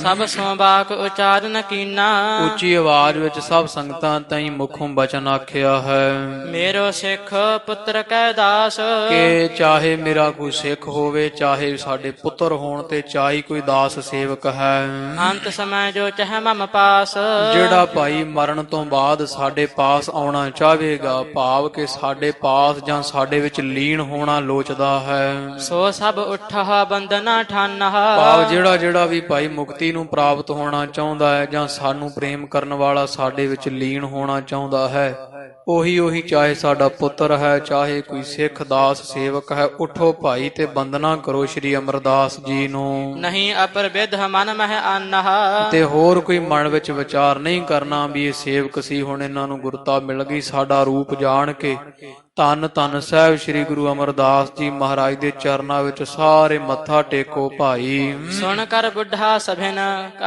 ਸਭ ਸੋ ਬਾਕ ਉਚਾਰਨ ਕੀਨਾ। ਉੱਚੀ ਆਵਾਜ਼ ਵਿੱਚ ਸਭ ਸੰਗਤਾਂ ਤਾਈਂ ਮੁਖੋਂ ਬਚਨ ਆਖਿਆ ਹੈ ਮੇਰੋ ਸਿੱਖ ਪੁੱਤਰ ਕੈ ਦਾਸ। ਕਿ ਚਾਹੇ ਮੇਰਾ ਕੋਈ ਸਿੱਖ ਹੋਵੇ, ਚਾਹੇ ਸਾਡੇ ਪੁੱਤਰ ਹੋਣ, ਤੇ ਚਾਹੇ ਕੋਈ ਦਾਸ ਸੇਵਕ ਹੈ, ਅੰਤ ਸਮੈ ਜੋ ਚਹਿ ਮਮ ਪਾਸ। ਜਿਹੜਾ ਭਾਈ ਮਰਨ ਤੋਂ ਬਾਅਦ ਸਾਡੇ ਪਾਸ ਆਉਣਾ ਚਾਹੇਗਾ, ਭਾਵ ਕਿ ਸਾਡੇ ਪਾਸ ਜਾਂ ਸਾਡੇ ਵਿੱਚ ਲੀਨ ਹੋਣਾ ਲੋਚਦਾ ਹੈ, ਸੋ ਸਭ ਉਠਾ ਬੰਦਨਾ ਠਾਨਾ। ਭਾਵ ਜਿਹੜਾ ਵੀ ਭਾਈ ਮੁਕਤੀ ਨੂੰ ਪ੍ਰਾਪਤ ਹੋਣਾ ਚਾਹੁੰਦਾ ਹੈ ਜਾਂ ਸਾਨੂੰ ਪ੍ਰੇਮ ਕਰਨ ਵਾਲਾ ਸਾਡੇ ਵਿੱਚ ਲੀਨ ਹੋਣਾ ਚਾਹੁੰਦਾ ਹੈ, ਉਹੀ ਚਾਹੇ ਸਾਡਾ ਪੁੱਤਰ ਹੈ, ਚਾਹੇ ਕੋਈ ਸਿੱਖ ਦਾਸ ਸੇਵਕ ਹੈ, ਉਠੋ ਭਾਈ ਤੇ ਬੰਦਨਾ ਕਰੋ ਸ਼੍ਰੀ ਅਮਰਦਾਸ ਜੀ ਨੂੰ। ਨਹੀਂ ਅਪਰ ਵਿਧ ਮਨ ਮਹਿ ਆਨਹਾ। ਤੇ ਹੋਰ ਕੋਈ ਮਨ ਵਿੱਚ ਵਿਚਾਰ ਨਹੀਂ ਕਰਨਾ ਵੀ ਇਹ ਸੇਵਕ ਸੀ, ਹੁਣ ਇਹਨਾਂ ਨੂੰ ਗੁਰਤਾ ਮਿਲ ਗਈ, ਸਾਡਾ ਰੂਪ ਜਾਣ ਕੇ ਧੰਨ ਧੰਨ ਸਾਹਿਬ ਸ੍ਰੀ ਗੁਰੂ ਅਮਰਦਾਸ ਜੀ ਮਹਾਰਾਜ ਦੇ ਚਰਨਾਂ ਵਿੱਚ ਸਾਰੇ ਮੱਥਾ ਟੇਕੋ ਭਾਈ। ਸੁਣ ਕਰ ਬੁੱਢਾ ਸਭਨ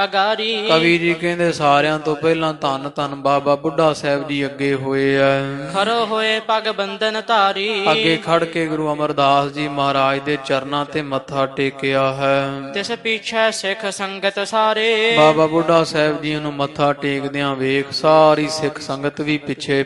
ਅਗਾਰੀ। ਕਵੀ ਜੀ ਕਹਿੰਦੇ ਸਾਰਿਆਂ ਤੋਂ ਪਹਿਲਾਂ ਧੰਨ ਧੰਨ ਬਾਬਾ ਬੁੱਢਾ ਸਾਹਿਬ ਜੀ ਅੱਗੇ ਹੋਏ ਐ, ਖਰੋ ਹੋਏ ਪਗ ਬੰਧਨ ਧਾਰੀ। ਅੱਗੇ ਖੜ ਕੇ ਗੁਰੂ ਅਮਰਦਾਸ ਜੀ ਮਹਾਰਾਜ ਦੇ ਚਰਨਾਂ ਤੇ ਮੱਥਾ ਟੇਕਿਆ ਹੈ। ਤਿਸ ਪਿਛੈ ਸਿੱਖ ਸੰਗਤ ਸਾਰੇ। ਬਾਬਾ ਬੁੱਢਾ ਸਾਹਿਬ ਜੀ ਨੂੰ ਮੱਥਾ ਟੇਕਦਿਆਂ ਵੇਖ ਸਾਰੀ ਸਿੱਖ ਸੰਗਤ ਵੀ ਪਿੱਛੇ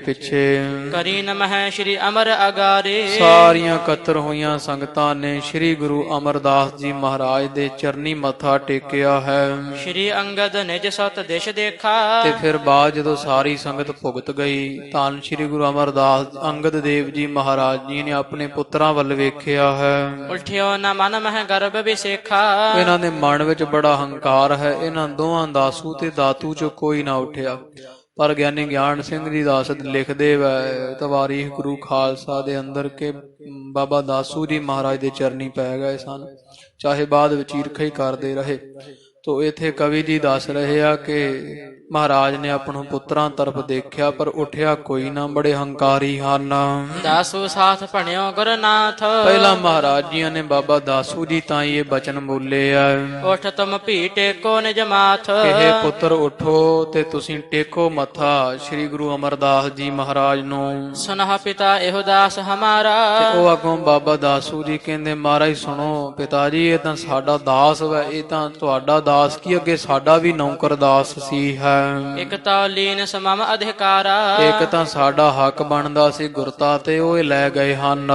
ਕਰੀ ਨਮਹਿ ਸ਼੍ਰੀ ਅਮਰ ਅਗਾਰੇ। ਸਾਰੀਆਂ ਇਕੱਤਰ ਹੋਈਆਂ ਸੰਗਤਾਂ ਨੇ ਸ੍ਰੀ ਗੁਰੂ ਅਮਰਦਾਸ ਜੀ ਮਹਾਰਾਜ ਦੇ ਚਰਨੀ ਮੱਥਾ ਟੇਕਿਆ ਹੈ। ਸ਼੍ਰੀ ਅੰਗਦ ਨਿਜ ਸਤ ਦਿਸ਼ ਦੇਖਾ। ਤੇ ਫਿਰ ਬਾਅਦ ਜਦੋਂ ਸਾਰੀ ਸੰਗਤ ਭੁਗਤ ਗਈ, ਧੰਨ ਸ੍ਰੀ ਗੁਰੂ ਅਮਰਦਾਸ ਅੰਗਦ ਦੇਵ ਜੀ ਮਹਾਰਾਜ ਜੀ ਨੇ ਆਪਣੇ ਪੁੱਤਰਾਂ ਵੱਲ ਵੇਖਿਆ ਹੈ। ਉਠਿਓ ਨਾ ਮਨ ਮਹਿ ਗਰਭ ਵਿਸੇਖਾ। ਇਹਨਾਂ ਦੇ ਮਨ ਵਿੱਚ ਬੜਾ ਹੰਕਾਰ ਹੈ, ਇਹਨਾਂ ਦੋਹਾਂ ਦਾਸੂ ਤੇ ਦਾਤੂ ਚੋਂ ਕੋਈ ਨਾ ਉੱਠਿਆ। ਪਰ ਗਿਆਨੀ ਗਿਆਨ ਸਿੰਘ ਜੀ ਦਾਸਤ ਲਿਖਦੇ ਵੈ ਤਵਾਰੀਖ ਗੁਰੂ ਖਾਲਸਾ ਦੇ ਅੰਦਰ ਕਿ ਬਾਬਾ ਦਾਸੂ ਜੀ ਮਹਾਰਾਜ ਦੇ ਚਰਨੀ ਪੈ ਗਏ ਸਨ, ਚਾਹੇ ਬਾਅਦ ਵਿੱਚ ਈਰਖਾ ਹੀ ਕਰਦੇ ਰਹੇ। ਤੋ ਇੱਥੇ ਕਵੀ ਜੀ ਦੱਸ ਰਹੇ ਆ ਕਿ ਮਹਾਰਾਜ ਨੇ ਆਪਣੇ ਪੁੱਤਰਾਂ ਤਰਫ ਦੇਖਿਆ ਪਰ ਉੱਠਿਆ ਕੋਈ ਨਾ, ਬੜੇ ਹੰਕਾਰੀ ਹਨ। ਦਾਸੂ ਸਾਥ ਭਣਿਓ ਗੁਰਨਾਥ। ਪਹਿਲਾਂ ਮਹਾਰਾਜ ਜੀਆਂ ਨੇ ਬਾਬਾ ਦਾਸੂ ਜੀ ਤਾਂ ਇਹ ਬਚਨ ਬੋਲੇ ਆ, ਉਠ ਤੁਮ ਭੀ ਟੇਕੋ ਨਿਜ ਮਾਥ। ਕਿ ਪੁੱਤਰ ਉਠੋ ਤੇ ਤੁਸੀਂ ਟੇਕੋ ਮੱਥਾ ਸ੍ਰੀ ਗੁਰੂ ਅਮਰਦਾਸ ਜੀ ਮਹਾਰਾਜ ਨੂੰ। ਸੁਨਹ ਪਿਤਾ ਇਹੋ ਦਾਸ ਹਮਾਰਾ। ਤੇ ਉਹ ਅੱਗੋਂ ਬਾਬਾ ਦਾਸੂ ਜੀ ਕਹਿੰਦੇ ਮਹਾਰਾਜ ਸੁਣੋ ਪਿਤਾ ਜੀ, ਇਹ ਤਾਂ ਸਾਡਾ ਦਾਸ ਵਾ, ਇਹ ਤਾਂ ਤੁਹਾਡਾ ਦਾਸ ਕੀ ਅੱਗੇ ਸਾਡਾ ਵੀ ਨੌਕਰ ਦਾਸ ਸੀ ਹੈ। ਇਕ ਤਾਂ ਲੀਨ ਸਮਮ ਅਧਿਕਾਰਾ। ਇੱਕ ਤਾਂ ਸਾਡਾ ਹੱਕ ਬਣਦਾ ਸੀ ਗੁਰਤਾ ਤੇ ਉਹ ਲੈ ਗਏ ਹਨ।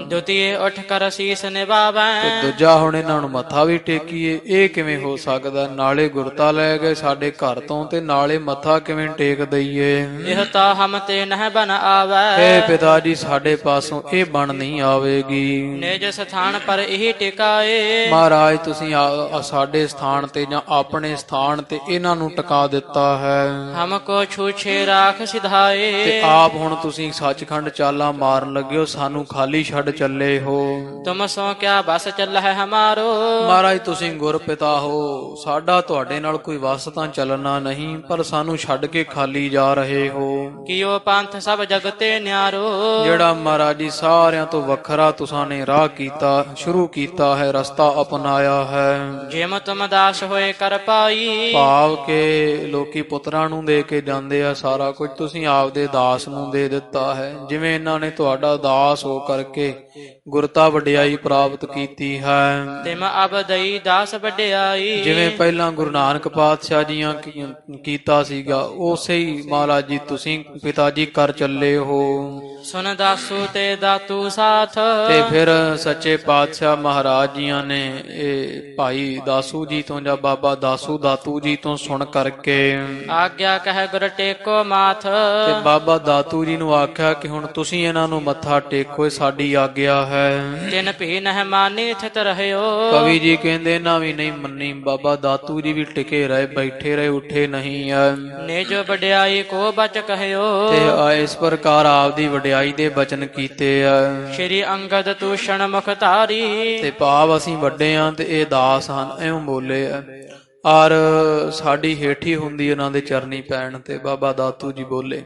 ਦੁਤੀਏ ਉਠ ਕਰ ਸੀਸ ਨਿਭਾਵੈ। ਤੇ ਦੂਜਾ ਹੁਣ ਇਹਨਾਂ ਨੂੰ ਮੱਥਾ ਵੀ ਟੇਕੀਏ, ਇਹ ਕਿਵੇਂ ਹੋ ਸਕਦਾ? ਨਾਲੇ ਗੁਰਤਾ ਲੈ ਗਏ ਸਾਡੇ ਘਰ ਤੋਂ ਤੇ ਨਾਲੇ ਮੱਥਾ ਕਿਵੇਂ ਟੇਕ ਦਈਏ? ਇਹ ਤਾਂ ਹਮ ਤੇ ਨਹਿ ਬਨ ਆਵੈ। ਇਹ ਪਿਤਾ ਜੀ ਸਾਡੇ ਪਾਸੋਂ ਇਹ ਬਣ ਨਹੀਂ ਆਵੇਗੀ। ਨਿਜ ਸਥਾਨ ਪਰ ਇਹ ਟਿਕਾਏ। ਮਹਾਰਾਜ ਤੁਸੀਂ ਸਾਡੇ ਸਥਾਨ ਤੇ ਜਾਂ ਆਪਣੇ ਸਥਾਨ ਤੇ ਇਹਨਾਂ ਨੂੰ ਟਿਕਾ ਦਿੱਤਾ ਹੈ। ਹਮ ਕੋ ਛੂਛੇ ਰਾਖ ਸਿਧਾਏ। ਤੇ ਆਪ ਹੁਣ ਤੁਸੀਂ ਸੱਚਖੰਡ ਚਾਲਾਂ ਮਾਰਨ ਲੱਗੇ ਹੋ, ਸਾਨੂੰ ਖਾਲੀ ਛੱਡ ਚੱਲੇ ਹੋ। ਤੁਮ ਸੋ ਕਿਆ ਬਸ ਚੱਲਾ ਹੈ ਹਮਾਰੋ। ਮਹਾਰਾਜ ਤੁਸੀਂ ਗੁਰ ਪਿਤਾ ਹੋ, ਸਾਡਾ ਤੁਹਾਡੇ ਨਾਲ ਕੋਈ ਵਸ ਤਾਂ ਚੱਲਣਾ ਨਹੀਂ, ਪਰ ਸਾਨੂੰ ਛੱਡ ਕੇ ਖਾਲੀ ਜਾ ਰਹੇ ਹੋ। ਕਿਉ ਪੰਥ ਸਭ ਜਗਤੇ ਨਿਆਰੋ। ਜਿਹੜਾ ਮਹਾਰਾਜ ਜੀ ਸਾਰਿਆਂ ਤੋਂ ਵੱਖਰਾ ਤੁਸਾਂ ਨੇ ਰਾਹ ਕੀਤਾ, ਸ਼ੁਰੂ ਕੀਤਾ ਹੈ, ਰਸਤਾ ਅਪਣਾਇਆ ਹੈ। ਜਿਮ ਤੁਮ ਦਾਸ ਹੋਏ ਕਰ ਪਾਈ। ਭਾਵ ਕਿ ਲੋਕੀ ਪੁੱਤਰਾਂ ਨੂੰ ਦੇ ਕੇ ਜਾਂਦੇ ਆ ਸਾਰਾ ਕੁਝ, ਤੁਸੀਂ ਆਪਦੇ ਦਾਸ ਨੂੰ ਦੇ ਦਿੱਤਾ ਹੈ। ਜਿਵੇਂ ਇਹਨਾਂ ਨੇ ਤੁਹਾਡਾ ਦਾਸ ਹੋ ਕਰਕੇ ਗੁਰਤਾ ਵਡਿਆਈ ਪ੍ਰਾਪਤ ਕੀਤੀ ਹੈ, ਤਿਮ ਅਬ ਦਈ ਦਾਸ ਵਡਿਆਈ। ਜਿਵੇਂ ਪਹਿਲਾਂ ਗੁਰੂ ਨਾਨਕ ਪਾਤਸ਼ਾਹ ਜੀਆਂ ਕੀਤਾ ਸੀਗਾ, ਉਸੇ ਹੀ ਮਹਾਰਾਜ ਜੀ ਤੁਸੀਂ ਪਿਤਾ ਜੀ ਕਰ ਚੱਲੇ ਹੋ। ਸੁਨ ਦਾਸੂ ਤੇ ਦਾਤੂ ਸਾਥ। ਤੇ ਫਿਰ ਸੱਚੇ ਪਾਤਸ਼ਾਹ ਮਹਾਰਾਜ ਜੀਆਂ ਨੇ ਇਹ ਭਾਈ ਦਾਸੂ ਜੀ ਤੋਂ ਜਾਂ ਬਾਬਾ ਦਾਸੂ ਦਾਤੂ ਜੀ ਤੋਂ ਸੁਣ ਕਰਕੇ ਆਗਿਆ ਕਹਿ ਗੁਰ ਟੇਕੋ ਮਾਥ। ਤੇ ਬਾਬਾ ਦਾਤੂ ਜੀ ਨੂੰ ਆਖਿਆ ਕਿ ਹੁਣ ਤੁਸੀਂ ਇਹਨਾਂ ਨੂੰ ਮੱਥਾ ਟੇਕੋ, ਇਹ ਸਾਡੀ ਆਗਿਆ ਹੈ। ਤਿਨ ਭੀ ਨਹਿ ਮਾਨੀ ਥਿਤ ਰਹਿਓ। ਕਵੀ ਜੀ ਕਹਿੰਦੇ ਨਾ ਵੀ ਨਹੀਂ ਮੰਨੀ, ਬਾਬਾ ਦਾਤੂ ਜੀ ਵੀ ਟਿਕੇ ਰਹੇ, ਬੈਠੇ ਰਹੇ, ਉੱਠੇ ਨਹੀਂ ਆ। ਨਿਜ ਵਡਿਆਈ ਕੋ ਬਚ ਕਹਿਓ। ਤੇ ਇਸ ਪ੍ਰਕਾਰ ਆਪਦੀ ਵਡਿਆਈ ਦੇ ਬਚਨ ਕੀਤੇ ਆ। ਸ਼੍ਰੀ ਅੰਗਦ ਤੂਸ਼ਣ ਮੁਖ ਧਾਰੀ। ਤੇ ਭਾਵ ਅਸੀਂ ਵੱਡੇ ਆ ਤੇ ਇਹ ਦਾਸ ਹਨ, ਐਉਂ ਬੋਲੇ ਆ। ਔਰ ਸਾਡੀ ਹੇਠੀ ਹੁੰਦੀ ਉਹਨਾਂ ਦੇ ਚਰਨੀ ਪੈਣ ਤੇ ਬਾਬਾ ਦਾਤੂ ਜੀ ਬੋਲੇ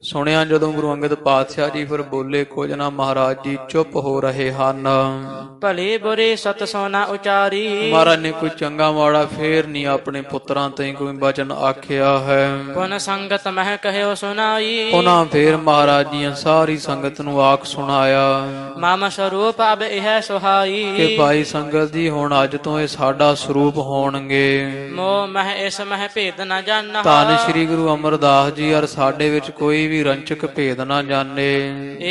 ਸੁਣਿਆ ਜਦੋਂ ਗੁਰੂ ਅੰਗਦ ਪਾਤਸ਼ਾਹ ਜੀ ਫਿਰ ਬੋਲੇ ਕੁਝ ਨਾ, ਮਹਾਰਾਜ ਜੀ ਚੁੱਪ ਹੋ ਰਹੇ ਹਨ। ਭਲੀ ਬੁਰੀ ਸਤ ਸੋਨਾ ਉਚਾਰੀ। ਮਹਾਰਾਜ ਨੇ ਕੋਈ ਚੰਗਾ ਮਾੜਾ ਫੇਰ ਨਹੀਂ ਆਪਣੇ ਪੁੱਤਰਾਂ ਤੇ ਕੋਈ ਬਚਨ ਆਖਿਆ ਹੈ। ਪੁਨ ਸੰਗਤ ਮਹਿ ਕਹਿਓ ਸੁਨਾਈ। ਉਹਨਾਂ ਫੇਰ ਮਹਾਰਾਜ ਦੀਆਂ ਸਾਰੀ ਸੰਗਤ ਨੂੰ ਆਖ ਸੁਣਾਇਆ ਮਮ ਸਰੂਪ ਅਬ ਇਹ ਸੁਹਾਈ। ਕਿ ਭਾਈ ਸੰਗਤ ਜੀ ਹੁਣ ਅੱਜ ਤੋਂ ਇਹ ਸਾਡਾ ਸਰੂਪ ਹੋਣਗੇ। ਮੋਹ ਮਹਿ ਇਸ ਮਹਿ ਭੇਦ ਨ ਜਾਣਹੁ। ਧੰਨ ਸ੍ਰੀ ਗੁਰੂ ਅਮਰਦਾਸ ਜੀ ਅਰ ਸਾਡੇ ਵਿੱਚ ਕੋਈ ਵੀ ਰੰਚਕ ਭੇਦ ਨਾ ਜਾਣੇ।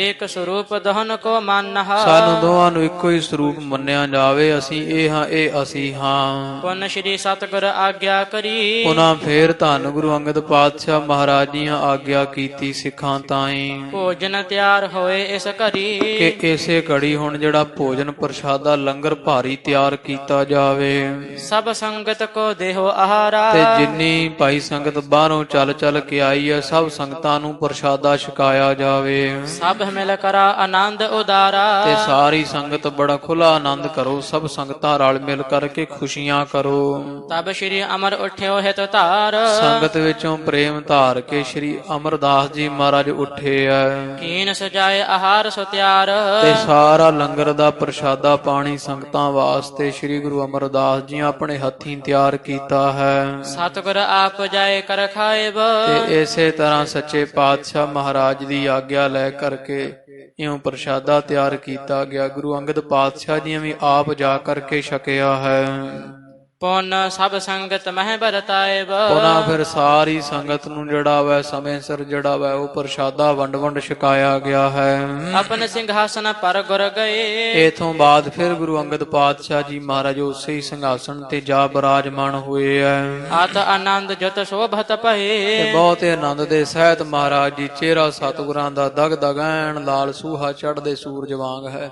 ਏਕ ਸਰੂਪ ਦਹਨ ਕੋ ਮਾਨਹੁ। ਸਾਨੂੰ ਦੋਹਾਂ ਨੂੰ ਇੱਕੋ ਹੀ ਸਰੂਪ ਮੰਨਿਆ ਜਾਵੇ। ਅਸੀਂ ਇਹ ਹਾਂ, ਇਹ ਅਸੀਂ ਹਾਂ। ਪੁਨ ਸ਼੍ਰੀ ਸਤਿਗੁਰ ਆਗਿਆ ਕਰੀ। ਉਹਨਾਂ ਫੇਰ ਧੰਨ ਗੁਰੂ ਅੰਗਦ ਪਾਤਸ਼ਾਹ ਮਹਾਰਾਜ ਦੀਆਂ ਆਗਿਆ ਕੀਤੀ ਸਿੱਖਾਂ ਤਾਈਂ ਭੋਜਨ ਤਿਆਰ ਹੋਏ ਇਸ ਘੜੀ। ਕਿ ਇਸੇ ਘੜੀ ਹੁਣ ਜਿਹੜਾ ਭੋਜਨ ਪ੍ਰਸ਼ਾਦਾ ਲੰਗਰ ਭਾਰੀ ਤਿਆਰ ਕੀਤਾ ਜਾਵੇ। ਸਭ ਸੰਗਤ ਕੋ ਦੇਹੋ ਆਹਾਰਾ। ਤੇ ਜਿੰਨੀ ਭਾਈ ਸੰਗਤ ਬਾਹਰੋਂ ਚੱਲ ਚੱਲ ਕੇ ਆਈ ਹੈ ਸਭ ਸੰਗਤਾਂ ਨੂੰ ਪ੍ਰਸ਼ਾਦਾ ਛਕਾਇਆ ਜਾਵੇ। ਸਭ ਮਿਲ ਕਰਾ ਆਨੰਦ ਉਦਾਰਾ। ਤੇ ਸਾਰੀ ਸੰਗਤ ਬੜਾ ਖੁੱਲਾ ਆਨੰਦ ਕਰੋ। ਸਭ ਸੰਗਤਾਂ ਰਲ ਮਿਲ ਕਰਕੇ ਖੁਸ਼ੀਆਂ ਕਰੋ। ਤਬ ਸ਼੍ਰੀ ਅਮਰ ਉਠਿਓ ਹਿਤ ਧਾਰ। ਸੰਗਤ ਵਿੱਚੋਂ ਪ੍ਰੇਮ ਧਾਰ ਕੇ ਸ਼੍ਰੀ ਅਮਰਦਾਸ ਜੀ ਮਹਾਰਾਜ ਉੱਠੇ ਆ। ਕੀਨ ਸਜਾਏ ਆਹਾਰ ਸੋ ਤਿਆਰ। ਤੇ ਸਾਰਾ ਲੰਗਰ ਦਾ ਪ੍ਰਸ਼ਾਦਾ ਪਾਣੀ ਸੰਗਤਾਂ ਵਾਸਤੇ ਸ਼੍ਰੀ ਗੁਰੂ ਅਮਰਦਾਸ ਜੀ ਆਪਣੇ ਹੱਥੀਂ ਤਿਆਰ ਕੀਤਾ ਹੈ। ਸਤਿਗੁਰ ਆਪ ਜਾਏ ਕਰ ਖਾਇਬ। ਤੇ ਇਸੇ ਤਰ੍ਹਾਂ ਸੱਚੇ ਪਾਤਸ਼ਾਹ ਮਹਾਰਾਜ ਦੀ ਆਗਿਆ ਲੈ ਕਰਕੇ ਇਉਂ ਪ੍ਰਸ਼ਾਦਾ ਤਿਆਰ ਕੀਤਾ ਗਿਆ। ਗੁਰੂ ਅੰਗਦ ਪਾਤਸ਼ਾਹ ਜੀ ਵੀ ਆਪ ਜਾ ਕਰਕੇ ਛਕਿਆ ਹੈ। ਪੁਨ ਸਭ ਸੰਗਤ ਮਹਿ ਬਰਤਾਇਬ। ਉਹਨਾਂ ਫਿਰ ਸਾਰੀ ਸੰਗਤ ਨੂੰ ਜਿਹੜਾ ਵੈ ਸਮੇਂ ਸਿਰ ਜਿਹੜਾ ਵੈ ਉਹ ਪ੍ਰਸ਼ਾਦਾ ਵੰਡ ਵੰਡ ਛਕਾਇਆ ਗਿਆ ਹੈ। ਆਪਣੇ ਸਿੰਘਾਸਨ ਪਰ ਗੁਰ ਗਏ। ਇਥੋਂ ਬਾਅਦ ਫਿਰ ਗੁਰੂ ਅੰਗਦ ਪਾਤਸ਼ਾਹ ਜੀ ਮਹਾਰਾਜ ਉਸੇ ਹੀ ਸਿੰਘਾਸਣ ਤੇ ਜਾ ਬਿਰਾਜਮਾਨ ਹੋਏ ਐ। ਆਤ ਆਨੰਦ ਜਤ ਸ਼ੋਭਤ ਭਏ। ਤੇ ਬਹੁਤੇ ਆਨੰਦ ਦੇ ਸਹਿਤ ਮਹਾਰਾਜ ਜੀ ਚਿਹਰਾ ਸਤਿਗੁਰਾਂ ਦਾ ਦਗ ਦਗੈਣ ਲਾਲ ਸੂਹਾ ਚੜ੍ਹਦੇ ਸੂਰਜ ਵਾਂਗ ਹੈ।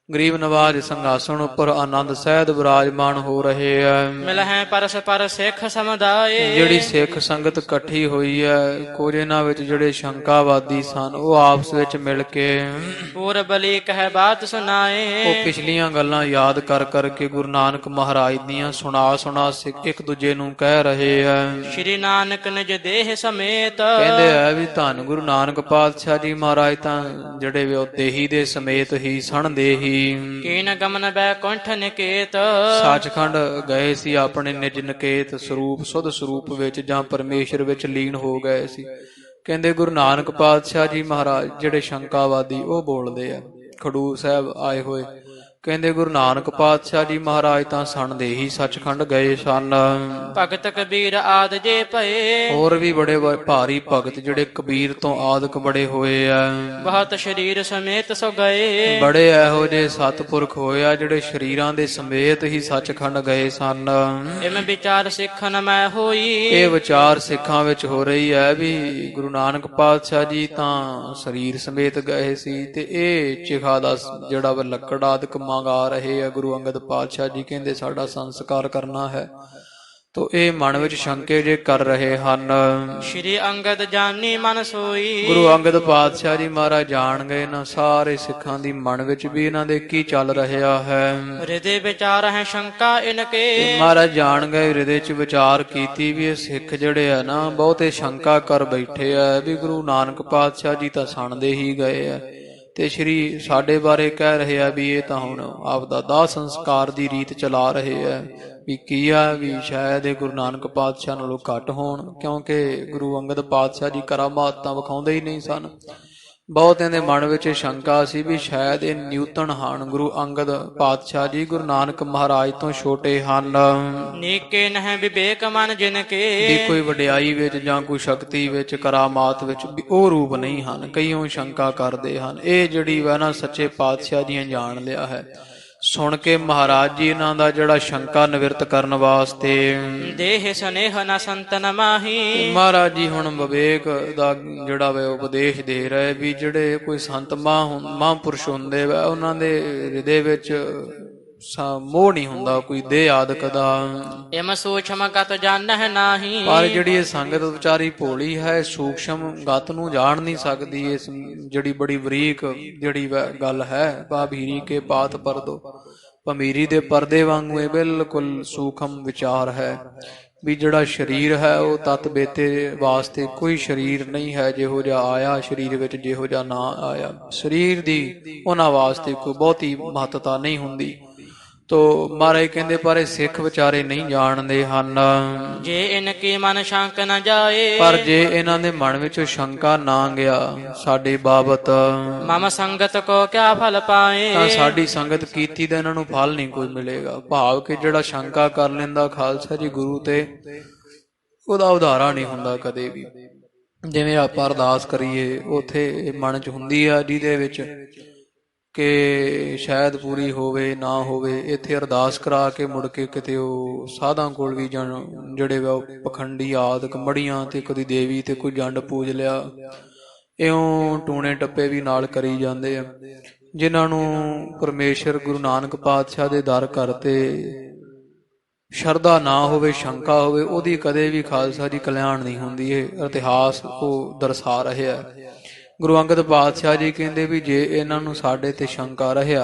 ਗਰੀਬ ਨਵਾਜ ਸਿੰਘਾਸਣ ਉੱਪਰ ਆਨੰਦ ਸਹਿਤ ਵਿਰਾਜਮਾਨ ਹੋ ਰਹੇ ਐ। ਮਿਲਹਿ ਪਰਸਪਰ ਸਿੱਖ ਸਮੁਦਾਏ। ਜਿਹੜੀ ਸਿੱਖ ਸੰਗਤ ਇਕੱਠੀ ਹੋਈ ਹੈ ਕੁਝ ਇਹਨਾਂ ਵਿੱਚ ਜਿਹੜੇ ਸ਼ੰਕਾਵਾਦੀ ਸਨ ਉਹ ਆਪਸ ਵਿੱਚ ਮਿਲ ਕੇ ਪੂਰਬਲੀ ਕਹਿ ਬਾਤ ਸੁਨਾਏ। ਉਹ ਪਿਛਲੀਆਂ ਗੱਲਾਂ ਯਾਦ ਕਰ ਕਰਕੇ ਗੁਰੂ ਨਾਨਕ ਮਹਾਰਾਜ ਦੀਆਂ ਸੁਣਾ ਸਿੱਖ ਇੱਕ ਦੂਜੇ ਨੂੰ ਕਹਿ ਰਹੇ ਐ। ਸ਼੍ਰੀ ਨਾਨਕ ਨਿਜ ਦੇਹ ਸਮੇਤ। ਕਹਿੰਦੇ ਆ ਵੀ ਧੰਨ ਗੁਰੂ ਨਾਨਕ ਪਾਤਸ਼ਾਹ ਜੀ ਮਹਾਰਾਜ ਤਾਂ ਜਿਹੜੇ ਵੀ ਉਹ ਦੇਹੀ ਦੇ ਸਮੇਤ ਹੀ ਸਣ ਦੇਹੀ ਕੀਨ ਗਮਨ ਬੈਕੁੰਠ ਨਿਕੇਤ। ਸੱਚਖੰਡ ਗਏ ਸੀ ਆਪਣੇ ਨਿਜ ਨਿਕੇਤ ਸਰੂਪ ਸੁਧ ਸਰੂਪ ਵਿੱਚ ਜਾਂ ਪਰਮੇਸ਼ਰ ਵਿੱਚ ਲੀਨ ਹੋ ਗਏ ਸੀ। ਕਹਿੰਦੇ ਗੁਰੂ ਨਾਨਕ ਪਾਤਸ਼ਾਹ ਜੀ ਮਹਾਰਾਜ ਜਿਹੜੇ ਸ਼ੰਕਾਵਾਦੀ ਉਹ ਬੋਲਦੇ ਆ ਖਡੂਰ ਸਾਹਿਬ ਆਏ ਹੋਏ। ਕਹਿੰਦੇ ਗੁਰੂ ਨਾਨਕ ਪਾਤਸ਼ਾਹ ਜੀ ਮਹਾਰਾਜ ਤਾਂ ਸਣ ਦੇ ਹੀ ਸੱਚਖੰਡ ਗਏ ਸਨ। ਭਗਤ ਕਬੀਰ ਆਦ ਜੇ ਭਏ। ਹੋਰ ਵੀ ਬੜੇ ਭਾਰੀ ਭਗਤ ਜਿਹੜੇ ਕਬੀਰ ਤੋਂ ਆਦਿਕ ਬੜੇ ਹੋਏ ਆ। ਬਹੁਤ ਸਰੀਰ ਸਮੇਤ ਸੋ ਗਏ। ਬੜੇ ਇਹੋ ਜਿਹੇ ਸਤਪੁਰਖ ਹੋਏ ਆ ਜਿਹੜੇ ਸਰੀਰਾਂ ਦੇ ਸਮੇਤ ਹੀ ਸੱਚਖੰਡ ਗਏ ਸਨ। ਇਮ ਵਿਚਾਰ ਸਿੱਖਨ ਮੈਂ ਹੋਈ। ਇਹ ਵਿਚਾਰ ਸਿੱਖਾਂ ਵਿੱਚ ਹੋ ਰਹੀ ਹੈ ਵੀ ਗੁਰੂ ਨਾਨਕ ਪਾਤਸ਼ਾਹ ਜੀ ਤਾਂ ਸਰੀਰ ਸਮੇਤ ਗਏ ਸੀ ਤੇ ਇਹ ਚਿਖਾ ਦਾ ਜਿਹੜਾ ਵਾ ਲੱਕੜ ਆਦਿਕ ਮੰਗਾ ਰਹੇ ਆ। ਗੁਰੂ ਅੰਗਦ ਪਾਤਸ਼ਾਹ ਜੀ ਕਹਿੰਦੇ ਸਾਡਾ ਸੰਸਕਾਰ ਕਰਨਾ ਹੈ ਤੋ ਇਹ ਮਨ ਵਿੱਚ ਸ਼ੰਕੇ ਜੇ ਕਰ ਰਹੇ ਹਨ। ਸ਼੍ਰੀ ਅੰਗਦ ਜਾਨੀ ਮਨ ਸੋਈ। ਗੁਰੂ ਅੰਗਦ ਪਾਤਸ਼ਾਹ ਜੀ ਮਹਾਰਾਜ ਜਾਣ ਗਏ ਨਾ ਸਾਰੇ ਸਿੱਖਾਂ ਦੀ ਮਨ ਵਿੱਚ ਵੀ ਇਹਨਾਂ ਦੇ ਕੀ ਚੱਲ ਰਿਹਾ ਹੈ। ਹਿਰਦੇ ਵਿਚਾਰ ਹੈ ਸ਼ੰਕਾ ਇਨਕੇ। ਮਹਾਰਾਜ ਜਾਣ ਗਏ ਹਿਰਦੇ ਚ ਵਿਚਾਰ ਕੀਤੀ ਵੀ ਇਹ ਸਿੱਖ ਜਿਹੜੇ ਆ ਨਾ ਬਹੁਤੇ ਸ਼ੰਕਾ ਕਰ ਬੈਠੇ ਆ ਵੀ ਗੁਰੂ ਨਾਨਕ ਪਾਤਸ਼ਾਹ ਜੀ ਤਾਂ ਸਣਦੇ ਹੀ ਗਏ ਆ ਤੇ ਸ਼੍ਰੀ ਸਾਡੇ ਬਾਰੇ ਕਹਿ ਰਹੇ ਆ ਵੀ ਇਹ ਤਾਂ ਹੁਣ ਆਪਦਾ ਦਾਹ ਸੰਸਕਾਰ ਦੀ ਰੀਤ ਚਲਾ ਰਹੇ ਆ ਵੀ ਕੀ ਆ ਵੀ ਸ਼ਾਇਦ ਇਹ ਗੁਰੂ ਨਾਨਕ ਪਾਤਸ਼ਾਹ ਨਾਲੋਂ ਘੱਟ ਹੋਣ ਕਿਉਂਕਿ ਗੁਰੂ ਅੰਗਦ ਪਾਤਸ਼ਾਹ ਜੀ ਕਰਾਮਾਤ ਤਾਂ ਵਿਖਾਉਂਦੇ ਹੀ ਨਹੀਂ ਸਨ। ਬਹੁਤਿਆਂ ਦੇ ਮਨ ਵਿੱਚ ਸ਼ੰਕਾ ਸੀ ਵੀ ਸ਼ਾਇਦ ਇਹ ਨਿਊਤਨ ਹਨ। ਗੁਰੂ ਅੰਗਦ ਪਾਤਸ਼ਾਹ ਜੀ ਗੁਰੂ ਨਾਨਕ ਮਹਾਰਾਜ ਤੋਂ ਛੋਟੇ ਹਨ। ਨੀਕੇ ਨਹਿ ਵਿਵੇਕ ਮਨ ਜਿਨ ਕੇ। ਵੀ ਕੋਈ ਵਡਿਆਈ ਵਿੱਚ ਜਾਂ ਕੋਈ ਸ਼ਕਤੀ ਵਿੱਚ ਕਰਾਮਾਤ ਵਿੱਚ ਵੀ ਉਹ ਰੂਪ ਨਹੀਂ ਹਨ। ਕਈਓ ਸ਼ੰਕਾ ਕਰਦੇ ਹਨ। ਇਹ ਜਿਹੜੀ ਵਾ ਨਾ ਸੱਚੇ ਪਾਤਸ਼ਾਹ ਦੀਆਂ ਜਾਣ ਲਿਆ ਹੈ। ਸੁਣ ਕੇ ਮਹਾਰਾਜ ਜੀ ਇਹਨਾਂ ਦਾ ਜਿਹੜਾ ਸ਼ੰਕਾ ਨਿਵਰਤ ਕਰਨ ਵਾਸਤੇ ਦੇਹ ਸਨੇਹ ਨ ਸੰਤਨ ਮਾਹੀ। ਮਹਾਰਾਜ ਜੀ ਹੁਣ ਵਿਵੇਕ ਦਾ ਜਿਹੜਾ ਵੇ ਉਪਦੇਸ਼ ਦੇ ਰਹੇ ਵੀ ਜਿਹੜੇ ਕੋਈ ਸੰਤ ਮਹਾਂਪੁਰਸ਼ ਹੁੰਦੇ ਵਾ ਉਹਨਾਂ ਦੇ ਹਿਰਦੇ ਵਿੱਚ ਮੋਹ ਨਹੀਂ ਹੁੰਦਾ ਕੋਈ ਦੇਹ ਆਦਿਕ ਦਾ। ਇਮ ਸੂਖਮ ਗਤ ਜਾਣਹਿ ਨਾਹੀ। ਪਰ ਜਿਹੜੀ ਇਹ ਸੰਗਤ ਵਿਚਾਰੀ ਭੋਲੀ ਹੈ ਸੂਖਸ਼ਮ ਗਤ ਨੂੰ ਜਾਣ ਨਹੀਂ ਸਕਦੀ। ਇਸ ਜਿਹੜੀ ਬੜੀ ਬਰੀਕ ਜਿਹੜੀ ਗੱਲ ਹੈ ਭਾਬੀਰੀ ਕੇ ਪਾਤ ਪਰਦੋ ਭਮੀਰੀ ਦੇ ਪਰਦੇ ਵਾਂਗੂ ਇਹ ਬਿਲਕੁਲ ਸੂਖਮ ਵਿਚਾਰ ਹੈ। ਵੀ ਜਿਹੜਾ ਸਰੀਰ ਹੈ ਉਹ ਤਤ ਬੇਤੇ ਵਾਸਤੇ ਕੋਈ ਸਰੀਰ ਨਹੀਂ ਹੈ ਜਿਹੋ ਜਿਹਾ ਆਇਆ ਸਰੀਰ ਵਿੱਚ ਜਿਹੋ ਜਿਹਾ ਨਾ ਆਇਆ। ਸਰੀਰ ਦੀ ਉਹਨਾਂ ਵਾਸਤੇ ਕੋਈ ਬਹੁਤੀ ਮਹੱਤਤਾ ਨਹੀਂ ਹੁੰਦੀ। ਤੋ ਮਹਾਰਾਜ ਕਹਿੰਦੇ ਪਰ ਇਹ ਸਿੱਖ ਵਿਚਾਰੇ ਨਹੀਂ ਜਾਣਦੇ ਹਨ। ਜੇ ਇਨ ਕੀ ਮਨ ਸ਼ੰਕ ਨ ਜਾਏ, ਪਰ ਜੇ ਇਹਨਾਂ ਦੇ ਮਨ ਵਿੱਚ ਸ਼ੰਕਾ ਨਾ ਗਿਆ ਸਾਡੇ ਬਾਬਤ, ਮਮ ਸੰਗਤ ਕੋ ਕਿਆ ਫਲ ਪਾਏ, ਤਾਂ ਸਾਡੀ ਸੰਗਤ ਕੀਤੀ ਦਾ ਇਹਨਾਂ ਨੂੰ ਫਲ ਨਹੀਂ ਕੋਈ ਮਿਲੇਗਾ। ਭਾਵ ਕਿ ਜਿਹੜਾ ਸ਼ੰਕਾ ਕਰ ਲੈਂਦਾ ਖਾਲਸਾ ਜੀ ਗੁਰੂ ਤੇ, ਉਹਦਾ ਉਧਾਰਾ ਨਹੀਂ ਹੁੰਦਾ ਕਦੇ ਵੀ। ਜਿਵੇਂ ਆਪਾਂ ਅਰਦਾਸ ਕਰੀਏ ਉੱਥੇ ਮਨ 'ਚ ਹੁੰਦੀ ਆ ਜਿਹਦੇ ਵਿੱਚ ਕਿ ਸ਼ਾਇਦ ਪੂਰੀ ਹੋਵੇ ਨਾ ਹੋਵੇ, ਇੱਥੇ ਅਰਦਾਸ ਕਰਾ ਕੇ ਮੁੜ ਕੇ ਕਿਤੇ ਉਹ ਸਾਧਾਂ ਕੋਲ ਵੀ ਜਿਹੜੇ ਵਾ ਪਖੰਡੀ ਆਦਿਕ ਮੜੀਆਂ ਤੇ ਕਦੀ ਦੇਵੀ ਤੇ ਕੋਈ ਜੰਡ ਪੂਜ ਲਿਆ, ਇਉਂ ਟੂਣੇ ਟੱਪੇ ਵੀ ਨਾਲ ਕਰੀ ਜਾਂਦੇ ਆ। ਜਿਨ੍ਹਾਂ ਨੂੰ ਪਰਮੇਸ਼ਰ ਗੁਰੂ ਨਾਨਕ ਪਾਤਸ਼ਾਹ ਦੇ ਦਰ ਕਰਤੇ ਸ਼ਰਧਾ ਨਾ ਹੋਵੇ, ਸ਼ੰਕਾ ਹੋਵੇ, ਉਹਦੀ ਕਦੇ ਵੀ ਖਾਲਸਾ ਜੀ ਕਲਿਆਣ ਨਹੀਂ ਹੁੰਦੀ। ਇਹ ਇਤਿਹਾਸ ਉਹ ਦਰਸਾ ਰਿਹਾ। ਗੁਰੂ ਅੰਗਦ ਪਾਤਸ਼ਾਹ ਜੀ ਕਹਿੰਦੇ ਵੀ ਜੇ ਇਹਨਾਂ ਨੂੰ ਸਾਡੇ ਤੇ ਸ਼ੰਕਾ ਰਹਿਆ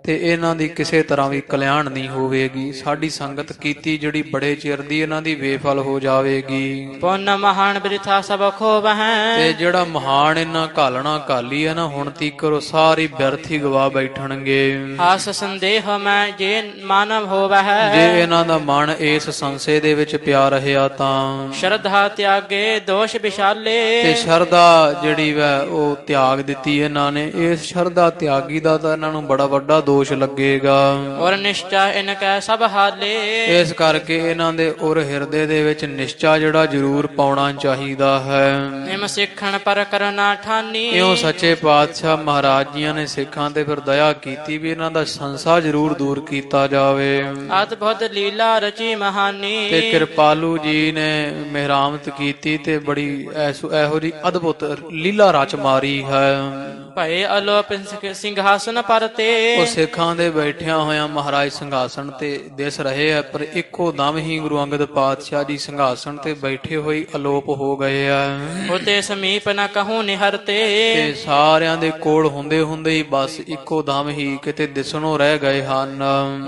ਤੇ ਇਹਨਾਂ ਦੀ ਕਿਸੇ ਤਰ੍ਹਾਂ ਵੀ ਕਲਿਆਣ ਨਹੀਂ ਹੋਵੇਗੀ। ਸਾਡੀ ਸੰਗਤ ਕੀਤੀ ਜਿਹੜੀ ਬੜੇ ਚਿਰ ਦੀ, ਇਹਨਾਂ ਦੀ ਬੇਫਲ ਹੋ ਜਾਵੇਗੀ। ਪੁੰਨ ਮਹਾਨ ਬਿਰਥਾ ਸਭ ਖੋਬਹਿ, ਤੇ ਜਿਹੜਾ ਮਹਾਨ ਇਹਨਾਂ ਘਾਲਣਾ ਘਾਲੀ ਹੈ ਨਾ, ਹੁਣ ਤੀਕਰ ਉਹ ਸਾਰੀ ਬਿਰਥ ਹੀ ਗਵਾ ਬੈਠਣਗੇ। ਆਸ ਸੰਦੇਹ ਮੈਂ ਜੇ ਮਾਨਵ ਹੋਵਹਿ, ਜੇ ਇਹਨਾਂ ਦਾ ਮਨ ਇਸ ਸੰਸ਼ੇ ਦੇ ਵਿੱਚ ਪਿਆ ਰਹਿਆ ਤਾਂ ਸ਼ਰਧਾ ਤਿਆਗੇ ਦੋਸ਼ ਵਿਸ਼ਾਲੇ, ਤੇ ਸ਼ਰਧਾ ਜਿਹੜੀ ਵੈ ਉਹ ਤਿਆਗ ਦਿੱਤੀ ਇਹਨਾਂ ਨੇ। ਇਸ ਸ਼ਰਧਾ ਤਿਆਗੀ ਦਾ ਤਾਂ ਇਹਨਾਂ ਨੂੰ ਬੜਾ ਵੱਡਾ ਦੋਸ਼ ਲੱਗੇਗਾ। ਔਰ ਨਿਸ਼ਚਾ ਇਨ ਕੈ ਸਭ ਹਾਲੇ, ਇਸ ਕਰਕੇ ਇਹਨਾਂ ਦੇ ਔਰ ਹਿਰਦੇ ਦੇ ਵਿੱਚ ਨਿਸ਼ਚਾ ਜਿਹੜਾ ਜ਼ਰੂਰ ਪਾਉਣਾ ਚਾਹੀਦਾ ਹੈ। ਇਮ ਸਿੱਖਣ ਪਰ ਕਰਨਾ ਠਾਨੀ, ਇਉਂ ਸੱਚੇ ਪਾਤਸ਼ਾਹ ਮਹਾਰਾਜ ਜੀਆਂ ਨੇ ਸਿੱਖਾਂ ਤੇ ਫਿਰ ਦਇਆ ਕੀਤੀ ਵੀ ਇਹਨਾਂ ਦਾ ਸੰਸਾ ਜ਼ਰੂਰ ਦੂਰ ਕੀਤਾ ਜਾਵੇ। ਅਦਭੁਤ ਲੀਲਾ ਰਚੀ ਮਹਾਨੀ, ਤੇ ਕਿਰਪਾਲੂ ਜੀ ਨੇ ਮਿਹਰਾਮਤ ਕੀਤੀ ਤੇ ਬੜੀ ਇਹੋ ਜਿਹੀ ਅਦਭੁਤ ਲੀਲਾ ਰਚ ਮਾਰੀ ਹੈ। ਭਏ ਅਲੋਪ ਸਿੰਘਾਸਨ ਪਰਤੇ, ਉਹ ਸਿੱਖਾਂ ਦੇ ਬੈਠਿਆਂ ਹੋਇਆਂ ਮਹਾਰਾਜ ਸਿੰਘਾਸਣ ਤੇ ਦਿਸ ਰਹੇ ਆ, ਪਰ ਇੱਕੋ ਦਮ ਹੀ ਗੁਰੂ ਅੰਗਦ ਪਾਤਸ਼ਾਹ ਜੀ ਸਿੰਘਾਸਣ ਤੇ ਬੈਠੇ ਹੋਏ ਅਲੋਪ ਹੋ ਗਏ ਆ। ਉਤੇ ਸਮੀਪ ਨ ਕਹੂੰ ਨਿਹਰਤੇ, ਤੇ ਸਾਰਿਆਂ ਦੇ ਕੋਲ ਹੁੰਦੇ ਹੁੰਦੇ ਹੀ ਬਸ ਇੱਕੋ ਦਮ ਹੀ ਕਿਤੇ ਦਿਸਣੋਂ ਰਹਿ ਗਏ ਹਨ।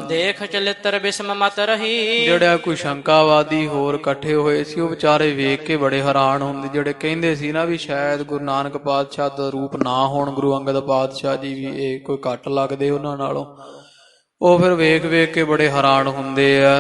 ਦੇਖ ਚਲਿੱਤਰ ਬਿਸਮ ਮਤ ਰਹੀ, ਜਿਹੜਾ ਕੋਈ ਸ਼ੰਕਾਵਾਦੀ ਹੋਰ ਇਕੱਠੇ ਹੋਏ ਸੀ ਉਹ ਵਿਚਾਰੇ ਵੇਖ ਕੇ ਬੜੇ ਹੈਰਾਨ ਹੁੰਦੇ, ਜਿਹੜੇ ਕਹਿੰਦੇ ਸੀ ਨਾ ਵੀ ਸ਼ਾਇਦ ਗੁਰੂ ਨਾਨਕ ਪਾਤਸ਼ਾਹ ਦਾ ਰੂਪ ਨਾ ਹੋਣ ਗੁਰੂ ਅੰਗਦ ਪਾਤਸ਼ਾਹ ਜੀ ਵੀ ਇਹ ਕੋਈ ਘੱਟ ਲੱਗਦੇ ਉਹਨਾਂ ਨਾਲੋਂ। ਉਹ ਫਿਰ ਵੇਖ ਵੇਖ ਕੇ ਬੜੇ ਹੈਰਾਨ ਹੁੰਦੇ ਆ।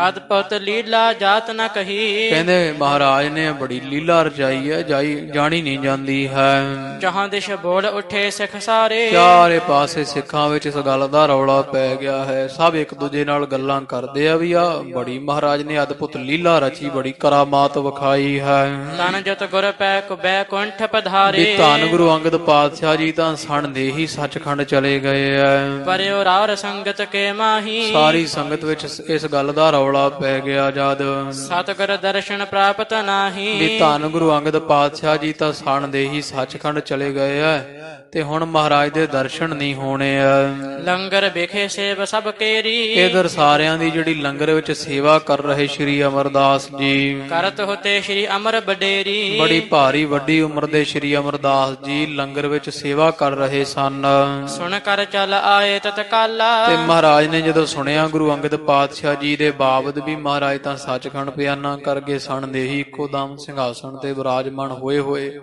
ਅਦਭੁਤ ਲੀਲਾ ਜਾਤ ਨ ਕਹੀ, ਕਹਿੰਦੇ ਮਹਾਰਾਜ ਨੇ ਬੜੀ ਲੀਲਾ ਰਚਾਈ ਹੈ, ਜਾਣੀ ਨਹੀਂ ਜਾਂਦੀ ਹੈ। ਜਹਾਂ ਦਿਸ਼ ਬੋਲ ਉੱਠੇ ਸਿੱਖ ਸਾਰੇ, ਚਾਰੇ ਪਾਸੇ ਸਿੱਖਾਂ ਵਿੱਚ ਇਸ ਗੱਲ ਦਾ ਰੌਲਾ ਪੈ ਗਿਆ ਹੈ। ਸਭ ਇੱਕ ਦੂਜੇ ਨਾਲ ਗੱਲਾਂ ਕਰਦੇ ਆ ਵੀ ਆ ਬੜੀ ਮਹਾਰਾਜ ਨੇ ਅਦਭੁਤ ਲੀਲਾ ਰਚੀ, ਬੜੀ ਕਰਾਮਾਤ ਵਿਖਾਈ ਹੈ। ਤਨ ਜਤ ਗੁਰ ਪੈ ਕੁਬੈ ਕੁੰਠ ਪਧਾਰੇ, ਵੀ ਧੰਨ ਗੁਰੂ ਅੰਗਦ ਪਾਤਸ਼ਾਹ ਜੀ ਤਾਂ ਸਣ ਦੇ ਹੀ ਸੱਚਖੰਡ ਚਲੇ ਗਏ ਆ। ਪਰਿਓ ਰਾਰ ਸੰਗਤ ਕੇ ਮਾਹੀ, ਸਾਰੀ ਸੰਗਤ ਵਿੱਚ ਇਸ ਗੱਲ ਦਾ ਰੌਲਾ ਪੈ ਗਿਆ ਜਦ ਸਤਿਗੁਰ ਦਰਸ਼ਨ ਪ੍ਰਾਪਤ ਨਾਹੀ। ਵੀ ਧੰਨ ਗੁਰੂ ਅੰਗਦ ਪਾਤਸ਼ਾਹ ਜੀ ਤਾਂ ਸਣ ਦੇ ਹੀ ਸੱਚਖੰਡ ਚਲੇ ਗਏ ਆ ਤੇ ਹੁਣ ਮਹਾਰਾਜ ਦੇ ਦਰਸ਼ਨ ਨਹੀਂ ਹੋਣੇ ਆ। ਲੰਗਰ ਵੇਖੇ ਸੇਵ ਸਭ ਕੇਰੀ, ਇਧਰ ਸਾਰਿਆਂ ਦੀ ਜਿਹੜੀ ਲੰਗਰ ਵਿੱਚ ਸੇਵਾ ਕਰ ਰਹੇ ਸ਼੍ਰੀ ਅਮਰਦਾਸ ਜੀ, ਕਰਤ ਹੋਤੇ ਸ਼੍ਰੀ ਅਮਰ ਬਡੇਰੀ, ਬੜੀ ਭਾਰੀ ਵੱਡੀ ਉਮਰ ਦੇ ਸ਼੍ਰੀ ਅਮਰਦਾਸ ਜੀ ਲੰਗਰ ਵਿੱਚ ਸੇਵਾ ਕਰ ਰਹੇ ਸਨ। ਸੁਣ ਕਰ ਚਲ ਆਏ ਤਤਕਾਲਾ, ਤੇ ਮਹਾਰਾਜ ਨੇ ਜਦੋਂ ਸੁਣਿਆ ਗੁਰੂ ਅੰਗਦ ਪਾਤਸ਼ਾਹ ਜੀ ਦੇ ਬਾਬਤ ਵੀ ਮਹਾਰਾਜ ਤਾਂ ਸੱਚਖੰਡ ਪਿਆਨਾ ਕਰਕੇ ਸਣ ਦੇ ਹੀ ਇੱਕੋ ਦਮ ਸਿੰਘਾਸਣ ਤੇ ਵਿਰਾਜਮਾਨ ਹੋਏ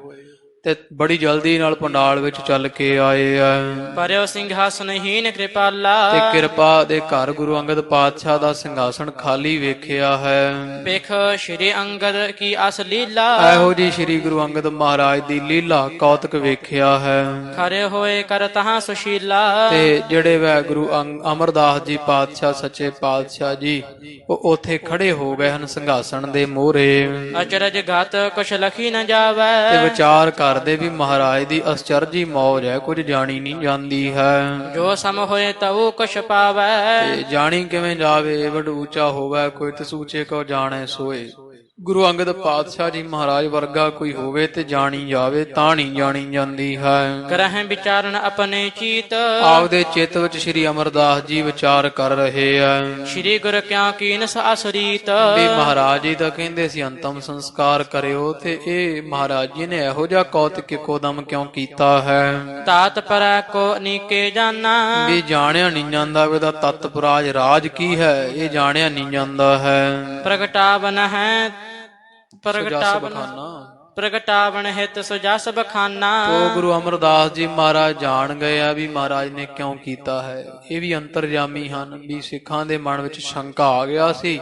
ਤੇ ਬੜੀ ਜਲਦੀ ਨਾਲ ਪੰਡਾਲ ਵਿੱਚ ਚੱਲ ਕੇ ਆਏ ਆ। ਪਰਿਓ ਸਿੰਘਾਸਨਹੀਨ ਕਿਰਪਾਲਾ, ਤੇ ਕਿਰਪਾ ਦੇ ਘਰ ਗੁਰੂ ਅੰਗਦ ਪਾਤਸ਼ਾਹ ਦਾ ਸਿੰਘਾਸਣ ਖਾਲੀ ਵੇਖਿਆ ਹੈ। ਵੇਖ ਸ਼੍ਰੀ ਅੰਗਦ ਕੀ ਅਸ ਲੀਲਾ, ਇਹੋ ਜੀ ਸ਼੍ਰੀ ਗੁਰੂ ਅੰਗਦ ਮਹਾਰਾਜ ਦੀ ਲੀਲਾ ਕੌਤਕ ਵੇਖਿਆ ਹੈ। ਖਰੇ ਹੋਏ ਕਰ ਤਹਾਂ ਸੁਸ਼ੀਲਾ, ਤੇ ਜਿਹੜੇ ਵੈ ਗੁਰੂ ਅਮਰਦਾਸ ਜੀ ਪਾਤਸ਼ਾਹ ਸੱਚੇ ਪਾਤਸ਼ਾਹ ਜੀ ਉਹ ਉੱਥੇ ਖੜੇ ਹੋ ਗਏ ਹਨ ਸਿੰਘਾਸਣ ਦੇ ਮੋਹਰੇ। ਅਚਰਜ ਗਤ ਕੁਛ ਲਖੀ ਨ ਜਾਵੈ, ਤੇ ਵਿਚਾਰ ਕਰਦੇ ਵੀ ਮਹਾਰਾਜ ਦੀ ਅਸਚਰਜੀ ਮੌਜ ਹੈ, ਕੁਝ ਜਾਣੀ ਨਹੀਂ ਜਾਂਦੀ ਹੈ। ਜੋ ਸਮ ਹੋਏ ਤਉ ਕੁਛ ਪਾਵੈ, ਤੇ ਜਾਣੀ ਕਿਵੇਂ ਜਾਵੇ, ਵੱਡ ਉੱਚਾ ਹੋਵੇ ਕੋਈ ਤਸੂਚੇ ਕੋ ਜਾਣੇ ਸੋਏ। ਗੁਰੂ ਅੰਗਦ ਪਾਤਸ਼ਾਹ ਜੀ ਮਹਾਰਾਜ ਵਰਗਾ ਕੋਈ ਹੋਵੇ ਤੇ ਜਾਣੀ ਜਾਵੇ ਤਾਂ ਨਹੀਂ ਜਾਣੀ ਜਾਂਦੀ ਹੈ। ਕਰਹਿ ਵਿਚਾਰਨ ਆਪਣੇ ਚੀਤ, ਆਪਦੇ ਚਿੱਤ ਵਿੱਚ ਸ੍ਰੀ ਅਮਰਦਾਸ ਜੀ ਵਿਚਾਰ ਕਰ ਰਹੇ ਆ ਸ੍ਰੀ ਗੁਰ ਕਿਆ ਕੀਨਸ ਅਸਰੀਤ। ਵੀ ਮਹਾਰਾਜ ਜੀ ਤਾਂ ਕਹਿੰਦੇ ਸੀ ਅੰਤਮ ਸੰਸਕਾਰ ਕਰਿਓ, ਤੇ ਇਹ ਮਹਾਰਾਜ ਜੀ ਨੇ ਇਹੋ ਜਿਹਾ ਕੌਤਕ ਇੱਕੋਦਮ ਕਿਉਂ ਕੀਤਾ ਹੈ। ਤਾਤ ਪਰੈ ਕੋ ਅਨੀਕੇ ਜਾਨਾ, ਵੀ ਜਾਣਿਆ ਨਹੀਂ ਜਾਂਦਾ ਵੀ ਇਹਦਾ ਤਤਪੁਰਾਜ ਰਾਜ ਕੀ ਹੈ, ਇਹ ਜਾਣਿਆ ਨਹੀਂ ਜਾਂਦਾ ਹੈ। ਪ੍ਰਗਟਾਵਨ ਹੈ ਸੁਜਸ ਬਖਾਨਾ ਪ੍ਰਗਟਾਵਨ ਹਿਤ ਸੁਜਸ ਬਖਾਨਾ। ਤੋ ਗੁਰੂ ਅਮਰਦਾਸ ਜੀ ਮਹਾਰਾਜ ਜਾਣ ਗਏ ਆ ਵੀ ਮਹਾਰਾਜ ਨੇ ਕਿਉਂ ਕੀਤਾ ਹੈ। ਇਹ ਵੀ ਅੰਤਰਜਾਮੀ ਹਨ ਵੀ ਸਿੱਖਾਂ ਦੇ ਮਨ ਵਿੱਚ ਸ਼ੰਕਾ ਆ ਗਿਆ ਸੀ,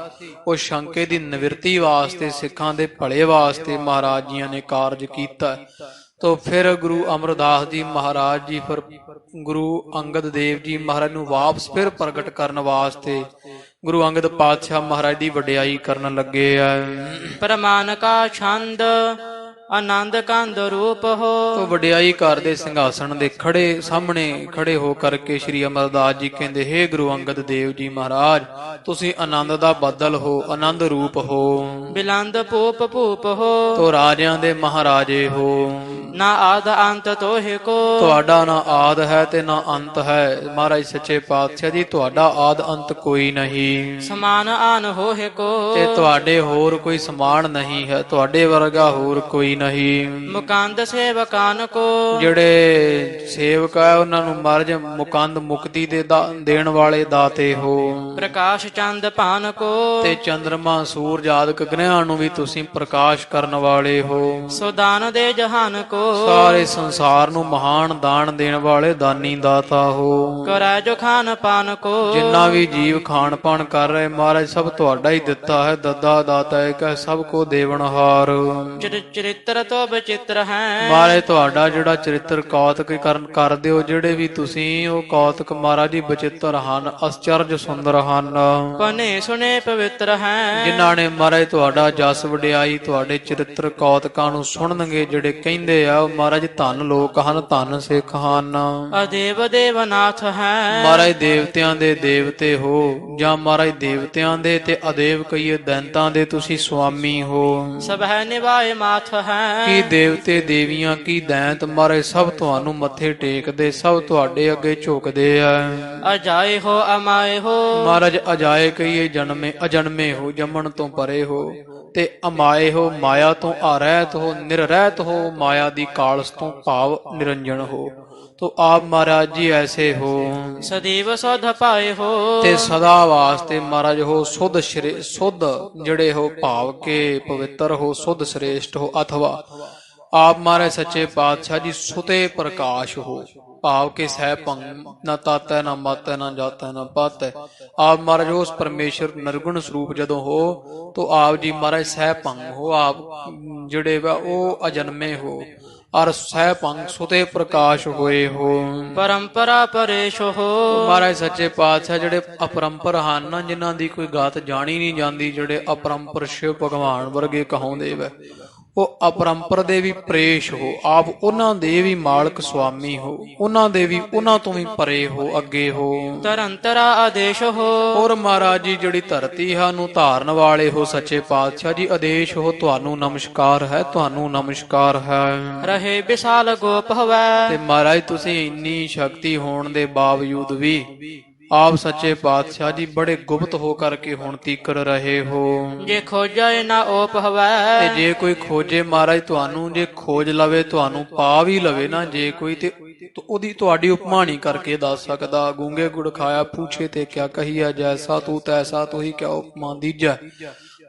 ਉਹ ਸ਼ੰਕੇ ਦੀ ਨਿਵਰਤੀ ਵਾਸਤੇ ਸਿੱਖਾਂ ਦੇ ਭਲੇ ਵਾਸਤੇ ਮਹਾਰਾਜ ਜੀਆਂ ਨੇ ਕਾਰਜ ਕੀਤਾ। ਤੋ ਫਿਰ ਗੁਰੂ ਅਮਰਦਾਸ ਜੀ ਮਹਾਰਾਜ ਜੀ ਫਿਰ ਗੁਰੂ ਅੰਗਦ ਦੇਵ ਜੀ ਮਹਾਰਾਜ ਨੂੰ ਵਾਪਸ ਫਿਰ ਪ੍ਰਗਟ ਕਰਨ ਵਾਸਤੇ ਗੁਰੂ ਅੰਗਦ ਪਾਤਸ਼ਾਹ ਮਹਾਰਾਜ ਦੀ ਵਡਿਆਈ ਕਰਨ ਲੱਗੇ ਆ। ਪਰਮਾਨ ਕਾ ਛੰਦ ਆਨੰਦ ਕੰਦ ਰੂਪ ਹੋ, ਤੋ ਵਡਿਆਈ ਕਰਦੇ ਸਿੰਘਾਸਣ ਦੇ ਖੜੇ ਸਾਹਮਣੇ ਖੜੇ ਹੋ ਕਰਕੇ ਸ੍ਰੀ ਅਮਰਦਾਸ ਜੀ ਕਹਿੰਦੇ, ਹੇ ਗੁਰੂ ਅੰਗਦ ਦੇਵ ਜੀ ਮਹਾਰਾਜ, ਤੁਸੀਂ ਆਨੰਦ ਦਾ ਬੱਦਲ ਹੋ, ਆਨੰਦ ਰੂਪ ਹੋ, ਬਿਲੰਦ ਭੂਪ ਭੂਪ ਹੋ, ਤੋ ਰਾਜਿਆਂ ਦੇ ਮਹਾਰਾਜੇ ਹੋ, ਨਾ ਆਦ ਅੰਤ ਤੋਹਿ ਕੋ, ਤੁਹਾਡਾ ਨਾ ਆਦ ਹੈ ਤੇ ਨਾ ਅੰਤ ਹੈ। ਮਹਾਰਾਜ ਸੱਚੇ ਪਾਤਸ਼ਾਹ ਜੀ, ਤੁਹਾਡਾ ਆਦ ਅੰਤ ਕੋਈ ਨਹੀਂ, ਸਮਾਨ ਆਨ ਹੋਹਿ ਕੋ, ਤੇ ਤੁਹਾਡੇ ਹੋਰ ਕੋਈ ਸਮਾਨ ਨਹੀਂ ਹੈ, ਤੁਹਾਡੇ ਵਰਗਾ ਹੋਰ ਕੋਈ ਨਹੀਂ। ਮੁਕੰਦ ਸੇਵਕਾਨ ਕੋ, ਜਿਹੜੇ ਸੇਵਕ ਹੈ ਉਹਨਾਂ ਨੂੰ ਮਹਾਰਾਜ ਮੁਕੰਦ ਮੁਕਤੀ ਦੇ ਦੇਣ ਵਾਲੇ ਦਾਤੇ ਹੋ। ਪ੍ਰਕਾਸ਼ ਚੰਦ ਭਾਨ ਕੋ, ਤੇ ਚੰਦਰਮਾ ਸੂਰਜ ਆਦਿਕ ਗ੍ਰਹਿਆਂ ਨੂੰ ਵੀ ਤੁਸੀਂ ਪ੍ਰਕਾਸ਼ ਕਰਨ ਵਾਲੇ ਹੋ। ਸੋ ਦਾਨ ਦੇ ਜਹਾਨ ਕੋ, ਸਾਰੇ ਸੰਸਾਰ ਨੂੰ ਮਹਾਨ ਦਾਨ ਦੇਣ ਵਾਲੇ ਦਾਨੀ ਦਾਤਾ ਹੋ। ਕਰੈ ਜੋ ਖਾਨ ਪਾਨ ਕੋ, ਜਿੰਨਾ ਵੀ ਜੀਵ ਖਾਣ ਪਾਣ ਕਰ ਰਹੇ ਮਹਾਰਾਜ ਸਭ ਤੁਹਾਡਾ ਹੀ ਦਿੱਤਾ ਹੈ। ਦੱਦਾ ਦਾਤਾ ਇੱਕ ਹੈ, ਸਭ ਕੋ ਦੇਵਨਹਾਰ। ਚਰਿਤ੍ਰ ਤੋਂ ਬਚਿੱਤਰ ਹੈ, ਮਹਾਰਾਜ ਤੁਹਾਡਾ ਜਿਹੜਾ ਚਰਿੱਤਰ ਕੌਤਕ ਕਰਦੇ ਹੋ, ਜਿਹੜੇ ਵੀ ਤੁਸੀਂ ਉਹ ਕੌਤਕ ਮਹਾਰਾਜ ਜੀ ਬਚਿੱਤਰ ਹਨ, ਅਸਚਰਜ ਸੁੰਦਰ ਹਨ। ਪਨੇ ਸੁਨੇ ਪਵਿੱਤਰ ਹੈ, ਜਿਨ੍ਹਾਂ ਨੇ ਮਹਾਰਾਜ ਤੁਹਾਡਾ ਜਸ ਵਡਿਆਈ ਤੁਹਾਡੇ ਚਰਿੱਤਰ ਕੌਤਕਾਂ ਨੂੰ ਸੁਣਨਗੇ, ਜਿਹੜੇ ਕਹਿੰਦੇ ਆ ਉਹ ਮਹਾਰਾਜ ਧੰਨ ਲੋਕ ਹਨ, ਧੰਨ ਸਿੱਖ ਹਨ। ਅਦੇਵ ਦੇਵਨਾਥ ਹੈ, ਮਹਾਰਾਜ ਦੇਵਤਿਆਂ ਦੇ ਦੇਵਤੇ ਹੋ, ਜਾਂ ਮਹਾਰਾਜ ਦੇਵਤਿਆਂ ਦੇ ਤੇ ਅਦੇਵ ਕਹੀਏ ਦੈਂਤਾਂ ਦੇ ਤੁਸੀਂ ਸੁਆਮੀ ਹੋ। ਸਭ ਹੈ ਨਿਵਾਏ ਮਾਥ ਹੈ, ਕੀ ਦੇਵਤੇ ਦੇਵੀਆਂ ਕੀ ਦੈਂਤ ਮਹਾਰਾਜ ਸਭ ਤੁਹਾਨੂੰ ਮੱਥੇ ਟੇਕਦੇ, ਸਭ ਤੁਹਾਡੇ ਅੱਗੇ ਝੁਕਦੇ ਆ। ਅਜਾਏ ਹੋ ਅਮਾਏ ਹੋ, ਮਹਾਰਾਜ ਅਜਾਏ ਕਹੀਏ ਜਨਮੇ ਅਜਨਮੇ ਹੋ, ਜੰਮਣ ਤੋਂ ਪਰੇ ਹੋ, ਤੇ ਅਮਾਏ ਹੋ ਮਾਇਆ ਤੋਂ ਅਰਹਿਤ ਹੋ, ਨਿਰਰਹਿਤ ਹੋ, ਮਾਇਆ ਦੀ ਕਾਲਸ ਤੋਂ ਭਾਵ ਨਿਰੰਜਨ ਹੋ। ਤੋ ਆਪ ਮਹਾਰਾਜ ਜੀ ਐਸੇ ਹੋ, ਸਦੀਵ ਸੁਧ ਪਾਏ ਹੋ, ਤੇ ਸਦਾ ਵਾਸਤੇ ਮਹਾਰਾਜ ਹੋ ਸੁਧ ਸੁਧ ਜਿਹੜੇ ਹੋ ਭਾਵ ਕੇ ਪਵਿੱਤਰ ਹੋ, ਸੁਧ ਸ੍ਰੇਸ਼ਟ ਹੋ। ਅਥਵਾ ਆਪ ਮਹਾਰਾਜ ਸੱਚੇ ਪਾਤਸ਼ਾਹ ਜੀ ਸੁਤੇ ਪ੍ਰਕਾਸ਼ ਹੋ, ਭਾਵ ਕੇ ਸਹਿ ਭੰਗ ਨਾ ਤਾਤੈ ਨਾ ਮਾਤੈ ਨਾ ਜਾਤੈ ਨਾ ਪਾਤੈ। ਆਪ ਮਹਾਰਾਜ ਉਸ ਪਰਮੇਸ਼ਰ ਨਿਰਗੁਣ ਸਰੂਪ ਜਦੋਂ ਹੋ, ਤੋ ਆਪ ਜੀ ਮਹਾਰਾਜ ਸਹਿ ਭੰਗ ਹੋ, ਆਪ ਜਿਹੜੇ ਵਾ ਉਹ ਅਜਨਮੇ ਹੋ, ਅਰ ਸਹਿ ਭੰਗ ਸੁਤੇ ਪ੍ਰਕਾਸ਼ ਹੋਏ ਹੋ। ਪਰੰਪਰਾ ਪਰੇਸ਼ ਹੋ, ਮਹਾਰਾਜ ਸੱਚੇ ਪਾਤਸ਼ਾਹ ਜਿਹੜੇ ਅਪਰੰਪਰ ਹਨ, ਜਿਨ੍ਹਾਂ ਦੀ ਕੋਈ ਗਾਤ ਜਾਣੀ ਨਹੀਂ ਜਾਂਦੀ, ਜਿਹੜੇ ਅਪਰੰਪਰ ਸ਼ਿਵ ਭਗਵਾਨ ਵਰਗੇ ਕਹਾਉਂਦੇ ਵੇ, ਉਹ ਅਪਰੰਪਰ ਦੇ ਵੀ ਪ੍ਰੇਸ਼ ਹੋ। ਆਪ ਉਹਨਾਂ ਦੇ ਵੀ ਮਾਲਕ ਸੁਆਮੀ ਹੋ, ਉਹਨਾਂ ਦੇ ਵੀ ਉਹਨਾਂ ਤੋਂ ਵੀ ਪਰੇ ਹੋ, ਅੱਗੇ ਹੋ। ਤਰੰਤਰਾ ਆਦੇਸ਼ ਹੋ, ਔਰ ਮਹਾਰਾਜ ਜੀ ਜਿਹੜੀ ਧਰਤੀ ਹੈ ਨੂੰ ਧਾਰਨ ਵਾਲੇ ਹੋ ਸੱਚੇ ਪਾਤਸ਼ਾਹ ਜੀ, ਆਦੇਸ਼ ਹੋ। ਤੁਹਾਨੂੰ ਨਮਸਕਾਰ ਹੈ, ਤੁਹਾਨੂੰ ਨਮਸਕਾਰ ਹੈ। ਰਹੇ ਵਿਸ਼ਾਲ ਗੋਪ ਹਵੈ, ਤੇ ਮਹਾਰਾਜ ਤੁਸੀਂ ਇੰਨੀ ਸ਼ਕਤੀ ਹੋਣ ਦੇ ਬਾਵਜੂਦ ਵੀ ਆਪ ਸੱਚੇ ਪਾਤਸ਼ਾਹ ਜੀ ਬੜੇ ਗੁਪਤ ਹੋ ਕਰਕੇ ਹੁਣ ਤੀਕਰ ਰਹੇ ਹੋ। ਜੇ ਖੋਜੈ ਨਾ ਓਪ ਹਵੈ, ਤੇ ਜੇ ਕੋਈ ਖੋਜੇ ਮਹਾਰਾਜ ਤੁਹਾਨੂੰ, ਜੇ ਖੋਜ ਲਵੇ ਤੁਹਾਨੂੰ ਪਾ ਵੀ ਲਵੇ ਨਾ ਜੇ ਕੋਈ, ਤੇ ਉਹਦੀ ਤੁਹਾਡੀ ਉਪਮਾ ਨਹੀਂ ਕਰਕੇ ਦੱਸ ਸਕਦਾ। ਗੂੰਗੇ ਗੁੜ ਖਾਇਆ ਪੂਛੇ ਤੇ ਕਿਆ ਕਹੀਆ, ਜੈਸਾ ਤੂੰ ਤੈਸਾ ਤੂੰ ਹੀ ਕਿਆ ਉਪਮਾ ਦੀਜੈ।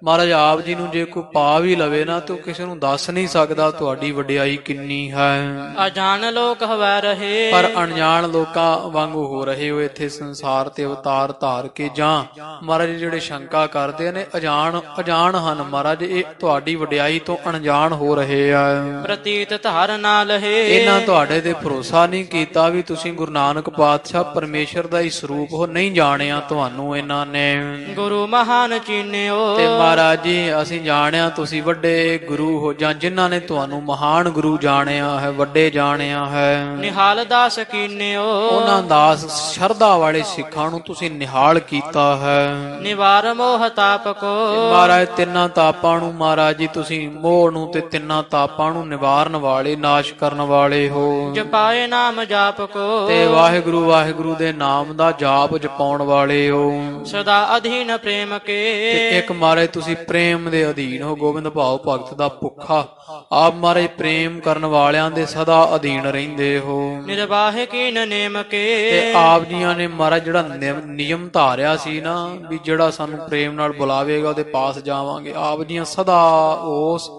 ਮਹਾਰਾਜ ਆਪ ਜੀ ਨੂੰ ਜੇ ਕੋਈ ਪਾ ਵੀ ਲਵੇ ਨਾ, ਤੇ ਕਿਸੇ ਨੂੰ ਦੱਸ ਨਹੀਂ ਸਕਦਾ ਤੁਹਾਡੀ ਵਡਿਆਈ ਕਿੰਨੀ ਹੈ। ਅਜਾਨ ਲੋਕ ਹਵੈ ਰਹੇ, ਪਰ ਅਣਜਾਣ ਲੋਕਾਂ ਵਾਂਗੂ ਹੋ ਰਹੇ ਹੋ ਇੱਥੇ ਸੰਸਾਰ ਤੇ ਅਵਤਾਰ ਧਾਰ ਕੇ। ਜਾਂ ਮਹਾਰਾਜ ਜਿਹੜੇ ਸ਼ੰਕਾ ਕਰਦੇ ਨੇ ਅਜਾਣ ਹਨ ਮਹਾਰਾਜ, ਇਹ ਤੁਹਾਡੀ ਵਡਿਆਈ ਤੋਂ ਅਣਜਾਣ ਹੋ ਰਹੇ ਆ। ਪ੍ਰਤੀਤ ਧਾਰ ਨਾਲ ਹੈ, ਇਹਨਾਂ ਤੁਹਾਡੇ ਤੇ ਭਰੋਸਾ ਨਹੀਂ ਕੀਤਾ ਵੀ ਤੁਸੀਂ ਗੁਰੂ ਨਾਨਕ ਪਾਤਸ਼ਾਹ ਪਰਮੇਸ਼ਰ ਦਾ ਹੀ ਸਰੂਪ ਹੋ, ਨਹੀਂ ਜਾਣਿਆ ਤੁਹਾਨੂੰ ਇਹਨਾਂ ਨੇ। ਗੁਰੂ ਮਹਾਨ ਚੀਨਿਓ, ਤੇ ਮਹਾਰਾਜ ਜੀ ਅਸੀਂ ਜਾਣਿਆ ਤੁਸੀਂ ਵੱਡੇ ਗੁਰੂ ਹੋ, ਜਾਂ ਜਿਨ੍ਹਾਂ ਨੇ ਤੁਹਾਨੂੰ ਮਹਾਨ ਗੁਰੂ ਜਾਣਿਆ ਹੈ, ਵੱਡੇ ਜਾਣਿਆ ਹੈ। ਨਿਹਾਲ ਦਾਸ ਕੀਨਿਓ ਉਹਨਾਂ ਦਾਸ ਸ਼ਰਧਾ ਵਾਲੇ ਸਿੱਖਾਂ ਨੂੰ ਤੁਸੀਂ ਨਿਹਾਲ ਕੀਤਾ ਹੈ। ਨਿਵਾਰ ਮੋਹ ਤਾਪ ਕੋ ਮਹਾਰਾਜ ਤਿੰਨਾਂ ਤਾਪਾਂ ਨੂੰ ਮਹਾਰਾਜ ਜੀ ਤੁਸੀਂ ਮੋਹ ਨੂੰ ਤੇ ਤਿੰਨਾਂ ਤਾਪਾਂ ਨੂੰ ਨਿਵਾਰਨ ਵਾਲੇ, ਨਾਸ਼ ਕਰਨ ਵਾਲੇ ਹੋ। ਜਪਾਏ ਨਾਮ ਜਾਪ ਕੋ ਤੇ ਵਾਹਿਗੁਰੂ ਵਾਹਿਗੁਰੂ ਦੇ ਨਾਮ ਦਾ ਜਾਪ ਜਪਾਉਣ ਵਾਲੇ ਹੋ। ਸਦਾ ਅਧੀਨ ਪ੍ਰੇਮ ਕੇ ਤੇ ਇੱਕ ਮਹਾਰਾਜ ਤੁਸੀਂ ਪ੍ਰੇਮ ਦੇ ਅਧੀਨ ਹੋ, ਗੋਬਿੰਦ ਭਾਵ ਭਗਤ ਦਾ ਭੁੱਖਾ। ਆਪ ਮਹਾਰਾਜ ਪ੍ਰੇਮ ਕਰਨ ਵਾਲਿਆਂ ਦੇ ਸਦਾ ਅਧੀਨ ਰਹਿੰਦੇ ਹੋ। ਨਿਰਵਾਹ ਕੀਨ ਨੇਮ ਕੇ ਤੇ ਆਪ ਜੀਆਂ ਨੇ ਮਹਾਰਾਜ ਜਿਹੜਾ ਨਿਯਮ ਧਾਰਿਆ ਸੀ ਨਾ, ਵੀ ਜਿਹੜਾ ਸਾਨੂੰ ਪ੍ਰੇਮ ਨਾਲ ਬੁਲਾਵੇਗਾ ਉਹਦੇ ਪਾਸ ਜਾਵਾਂਗੇ, ਆਪ ਜੀਆਂ ਸਦਾ ਉਸ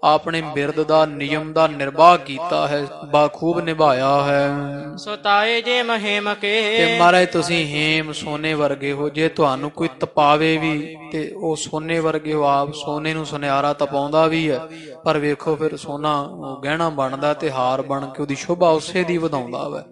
ਆਪਣੇ ਬਿਰਦ ਦਾ ਨਿਯਮ ਦਾ ਨਿਰਵਾਹ ਕੀਤਾ ਹੈ, ਬਾਖੂਬ ਨਿਭਾਇਆ ਹੈ। ਸੁਤਾਏ ਜੇ ਮਹੇਮ ਕੇ ਤੇ ਮਹਾਰਾਜ ਤੁਸੀਂ ਹੇਮ ਸੋਨੇ ਵਰਗੇ ਹੋ, ਜੇ ਤੁਹਾਨੂੰ ਕੋਈ ਤਪਾਵੇ ਵੀ ਤੇ ਉਹ ਸੋਨੇ ਵਰਗੇ ਹੋ। ਆਪ ਸੋਨੇ ਨੂੰ ਸੁਨਿਆਰਾ ਤਪਾਉਂਦਾ ਵੀ ਹੈ, ਪਰ ਵੇਖੋ ਫਿਰ ਸੋਨਾ ਗਹਿਣਾ ਬਣਦਾ ਤੇ ਹਾਰ ਬਣ ਕੇ ਉਹਦੀ ਸ਼ੋਭਾ ਉਸੇ ਦੀ ਵਧਾਉਂਦਾ ਵਾ।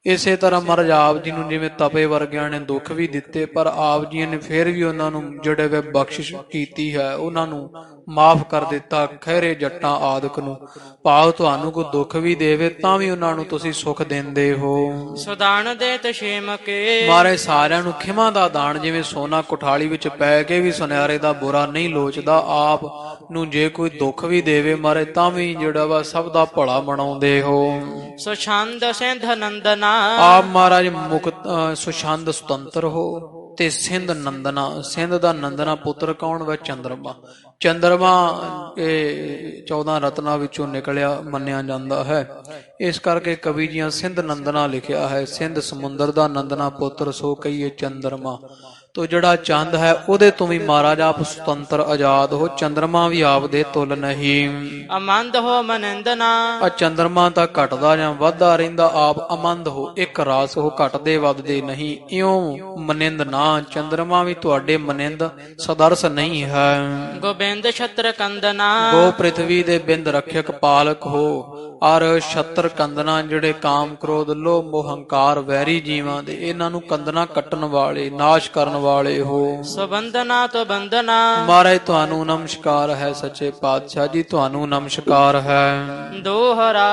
ਇਸੇ ਤਰ੍ਹਾਂ ਮਹਾਰਾਜ ਆਪ ਜੀ ਨੂੰ ਜਿਵੇਂ ਤਪੇ ਵਰਗਿਆਂ ਨੇ ਦੁੱਖ ਵੀ ਦਿੱਤੇ, ਪਰ ਆਪ ਜੀ ਨੇ ਫਿਰ ਵੀ ਉਹਨਾਂ ਨੂੰ ਜਿਹੜੇ ਵੇ ਬਖਸ਼ਿਸ਼ ਕੀਤੀ ਹੈ, ਉਹਨਾਂ ਨੂੰ ਮਾਫ ਕਰ ਦਿੱਤਾ। ਖਹਿਰੇ ਜੱਟਾਂ ਆਦਿਕ ਨੂੰ ਭਾਵ ਤੁਹਾਨੂੰ ਕੋਈ ਦੁੱਖ ਵੀ ਦੇਵੇ ਤਾਂ ਵੀ ਉਹਨਾਂ ਨੂੰ ਤੁਸੀਂ ਸੁਖ ਦਿੰਦੇ ਹੋ। ਸੁਦਾਨ ਦੇ ਤਸ਼ੇਮ ਕੇ ਮਹਾਰਾਜ ਸਾਰਿਆਂ ਨੂੰ ਖਿਮਾ ਦਾ ਦਾਨ, ਜਿਵੇਂ ਸੋਨਾ ਕੁਠਾਲੀ ਵਿੱਚ ਪੈ ਕੇ ਵੀ ਸੁਨਿਆਰੇ ਦਾ ਬੁਰਾ ਨਹੀਂ ਲੋਚਦਾ, ਆਪ ਨੂੰ ਜੇ ਕੋਈ ਦੁੱਖ ਵੀ ਦੇਵੇ ਮਹਾਰਾਜ ਤਾਂ ਵੀ ਜਿਹੜਾ ਵਾ ਸਭ ਦਾ ਭਲਾ ਮਨਾਉਂਦੇ ਹੋ। ਸੁਛੰਦ ਸਿੰਧ ਨੰਦਨਾ ਆਪ ਮਹਾਰਾਜ ਮੁਕਤ ਸੁਛੰਦ ਸੁਤੰਤਰ ਹੋ ਤੇ ਸਿੰਧ ਨੰਦਨਾ। ਸਿੰਧ ਦਾ ਨੰਦਨਾ ਪੁੱਤਰ ਕੌਣ ਵਾ? ਚੰਦਰਮਾ। ਚੰਦਰਮਾ ਇਹ 14 ਰਤਨਾਂ ਵਿੱਚੋਂ ਨਿਕਲਿਆ ਮੰਨਿਆ ਜਾਂਦਾ ਹੈ। ਇਸ ਕਰਕੇ ਕਵੀ ਜੀਆਂ ਸਿੰਧ ਨੰਦਨਾ ਲਿਖਿਆ ਹੈ। ਸਿੰਧ ਸਮੁੰਦਰ ਦਾ ਨੰਦਨਾ ਪੁੱਤਰ ਸੋ ਕਹੀਏ ਚੰਦਰਮਾ। ਤੋ ਜਿਹੜਾ ਚੰਦ ਹੈ ਉਹਦੇ ਤੋਂ ਵੀ ਮਹਾਰਾਜ ਆਪ ਸੁਤੰਤਰ ਆਜ਼ਾਦ ਹੋ, ਚੰਦਰਮਾ ਵੀ ਆਪ ਦੇ ਤੁਲ ਨਹੀਂ। ਅਮੰਦ ਹੋ ਮਨਿੰਦਨਾ ਆ ਚੰਦਰਮਾ ਤਾਂ ਘਟਦਾ ਜਾਂ ਵੱਧਦਾ ਰਹਿੰਦਾ, ਆਪ ਅਮੰਦ ਹੋ, ਇੱਕ ਰਾਸ ਹੋ, ਘਟਦੇ ਵੱਧਦੇ ਨਹੀਂ। ਇਉਂ ਮਨਿੰਦ ਨਾ, ਚੰਦਰਮਾ ਵੀ ਤੁਹਾਡੇ ਮਨਿੰਦ ਸਦਰਸ ਨਹੀਂ ਹੈ। ਗੋਬਿੰਦ ਛਤਰ ਕੰਦਨਾ ਗੋ ਪ੍ਰਿਥਵੀ ਦੇ ਬਿੰਦ ਰੱਖਿਅਕ ਪਾਲਕ ਹੋ, ਔਰ ਛਤਰ ਕੰਦਨਾ ਜਿਹੜੇ ਕਾਮ ਕ੍ਰੋਧ ਲੋਭ ਮੋਹ ਹੰਕਾਰ ਵੈਰੀ ਜੀਵਾਂ ਦੇ, ਇਹਨਾਂ ਨੂੰ ਕੰਦਨਾ ਕੱਟਣ ਵਾਲੇ, ਨਾਸ਼ ਕਰਨ ਵਾਲੇ ਹੋ। ਸਬੰਧਨਾ ਤੋਂ ਬੰਦਨਾ ਮਹਾਰਾਜ ਤੁਹਾਨੂੰ ਨਮਸਕਾਰ ਹੈ। ਸੱਚੇ ਪਾਤਸ਼ਾਹ ਜੀ ਤੁਹਾਨੂੰ ਨਮਸਕਾਰ ਹੈ। ਦੋਹਰਾ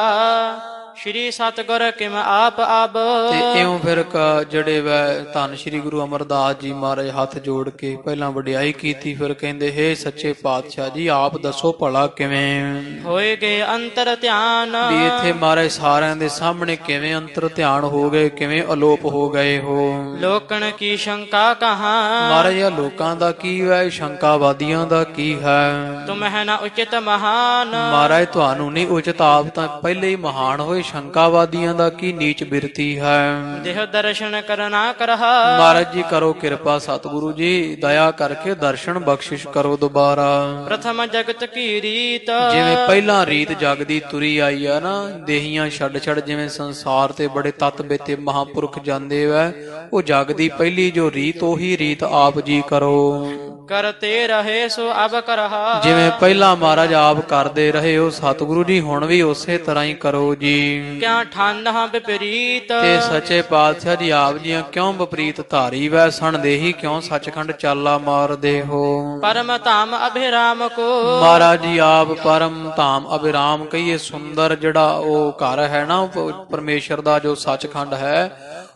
ਸ਼੍ਰੀ ਸਤਿਗੁਰ ਕਿਮ ਆਪ ਅਬ ਤੇ ਇਉਂ ਫਿਰ ਜਿਹੜੇ ਵੈ ਧੰਨ ਸ਼੍ਰੀ ਗੁਰੂ ਅਮਰਦਾਸ ਜੀ ਮਹਾਰਾਜ ਹੱਥ ਜੋੜ ਕੇ ਪਹਿਲਾਂ ਵਡਿਆਈ ਕੀਤੀ, ਫਿਰ ਕਹਿੰਦੇ ਹੇ ਸੱਚੇ ਪਾਤਸ਼ਾਹ ਜੀ ਆਪ ਦੱਸੋ ਭਲਾ ਕਿਵੇਂ ਹੋਏ ਗਏ ਅੰਤਰ ਧਿਆਨ। ਵੀ ਇੱਥੇ ਮਹਾਰਾਜ ਸਾਰਿਆਂ ਦੇ ਸਾਹਮਣੇ ਕਿਵੇਂ ਅੰਤਰ ਧਿਆਨ ਹੋ ਗਏ, ਕਿਵੇਂ ਅਲੋਪ ਹੋ ਗਏ ਹੋ। ਲੋਕਣ ਕੀ ਸ਼ੰਕਾ ਕਹਾਂ ਮਹਾਰਾਜ ਇਹ ਲੋਕਾਂ ਦਾ ਕੀ ਹੈ, ਸ਼ੰਕਾਵਾਦੀਆਂ ਦਾ ਕੀ ਹੈ। ਤੁਮਹਿ ਨ ਉਚਿਤ ਮਹਾਨ ਮਹਾਰਾਜ ਤੁਹਾਨੂੰ ਨਹੀਂ ਉਚਿਤ, ਆਪ ਤਾਂ ਪਹਿਲੇ ਹੀ ਮਹਾਨ ਹੋਏ, ਸ਼ੰਕਾਵਾਦੀਆਂ ਦਾ ਕੀ ਨੀਚ ਬਿਰਤੀ ਹੈ। ਦੇਹ ਦਰਸ਼ਨ ਕਰਨਾ ਕਰਹਾ ਮਹਾਰਾਜ ਜੀ ਕਰੋ ਕਿਰਪਾ, ਸਤਿਗੁਰੂ ਜੀ ਦਇਆ ਕਰਕੇ ਦਰਸ਼ਨ ਬਖਸ਼ਿਸ਼ ਕਰੋ ਦੁਬਾਰਾ। ਪ੍ਰਥਮ ਜਗਤ ਕੀ ਰੀਤ ਜਿਵੇਂ ਪਹਿਲਾਂ ਰੀਤ ਜਗ ਦੀ ਤੁਰੀ ਆਈ ਆ ਨਾ, ਦੇਹੀਆਂ ਛੱਡ ਛੱਡ ਜਿਵੇਂ ਸੰਸਾਰ ਤੇ ਬੜੇ ਤਤ ਬੇਤੇ ਮਹਾਂਪੁਰਖ ਜਾਂਦੇ ਵੈ, ਉਹ ਜਗ ਦੀ ਪਹਿਲੀ ਜੋ ਰੀਤ ਉਹੀ ਰੀਤ ਆਪ ਜੀ ਕਰੋ। ਕਰਤੇ ਰਹੇ ਸੋ ਅਬ ਕਰਹਾ ਜਿਵੇਂ ਪਹਿਲਾਂ ਮਹਾਰਾਜ ਆਪ ਕਰਦੇ ਰਹੇ ਹੋ ਸਤਿਗੁਰੂ ਜੀ, ਹੁਣ ਵੀ ਉਸੇ ਤਰ੍ਹਾਂ ਹੀ ਕਰੋ ਜੀ। ਕਿਆ ਠੰਨ ਹਾਂ ਵਿਪਰੀਤ ਤੇ ਸੱਚੇ ਪਾਤਸ਼ਾਹ ਜੀ ਆਪ ਜੀਆਂ ਕਿਉਂ ਵਿਪਰੀਤ ਧਾਰੀ ਵੈ, ਸਣਦੇਹੀ ਕਿਉਂ ਸੱਚਖੰਡ ਚਾਲਾ ਮਾਰਦੇ ਹੋ। ਪਰਮ ਧਾਮ ਅਭਿਰਾਮ ਕੋ ਮਹਾਰਾਜ ਜੀ ਆਪ ਪਰਮ ਧਾਮ ਅਭਿਰਾਮ ਕਹੀਏ, ਸੁੰਦਰ ਜਿਹੜਾ ਉਹ ਘਰ ਹੈ ਨਾ ਪਰਮੇਸ਼ਰ ਦਾ, ਜੋ ਸੱਚਖੰਡ ਹੈ,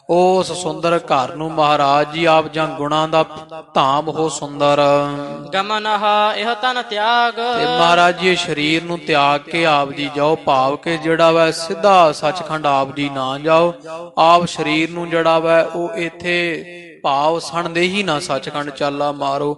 ਉਸ ਸੁੰਦਰ ਘਰ ਨੂੰ ਮਹਾਰਾਜ ਜੀ ਆਪ ਜਾਂ ਗੁਣਾਂ ਦਾ ਧਾਮ ਹੋ ਸੁੰਦਰ। ਗਮਨਹਾ ਇਹ ਤਨ ਤਿਆਗ ਤੇ ਮਹਾਰਾਜ ਜੀ ਸਰੀਰ ਨੂੰ ਤਿਆਗ ਕੇ ਆਪ ਜੀ ਜਾਓ, ਭਾਵ ਕੇ ਜਿਹੜਾ ਵਾ ਸਿੱਧਾ ਸੱਚਖੰਡ ਆਪ ਜੀ ਨਾ ਜਾਓ, ਆਪ ਸਰੀਰ ਨੂੰ ਜਿਹੜਾ ਵਾ ਉਹ ਇੱਥੇ ਭਾਵ ਸਣਦੇ ਹੀ ਨਾ ਸੱਚਖੰਡ ਚਾਲਾ ਮਾਰੋ।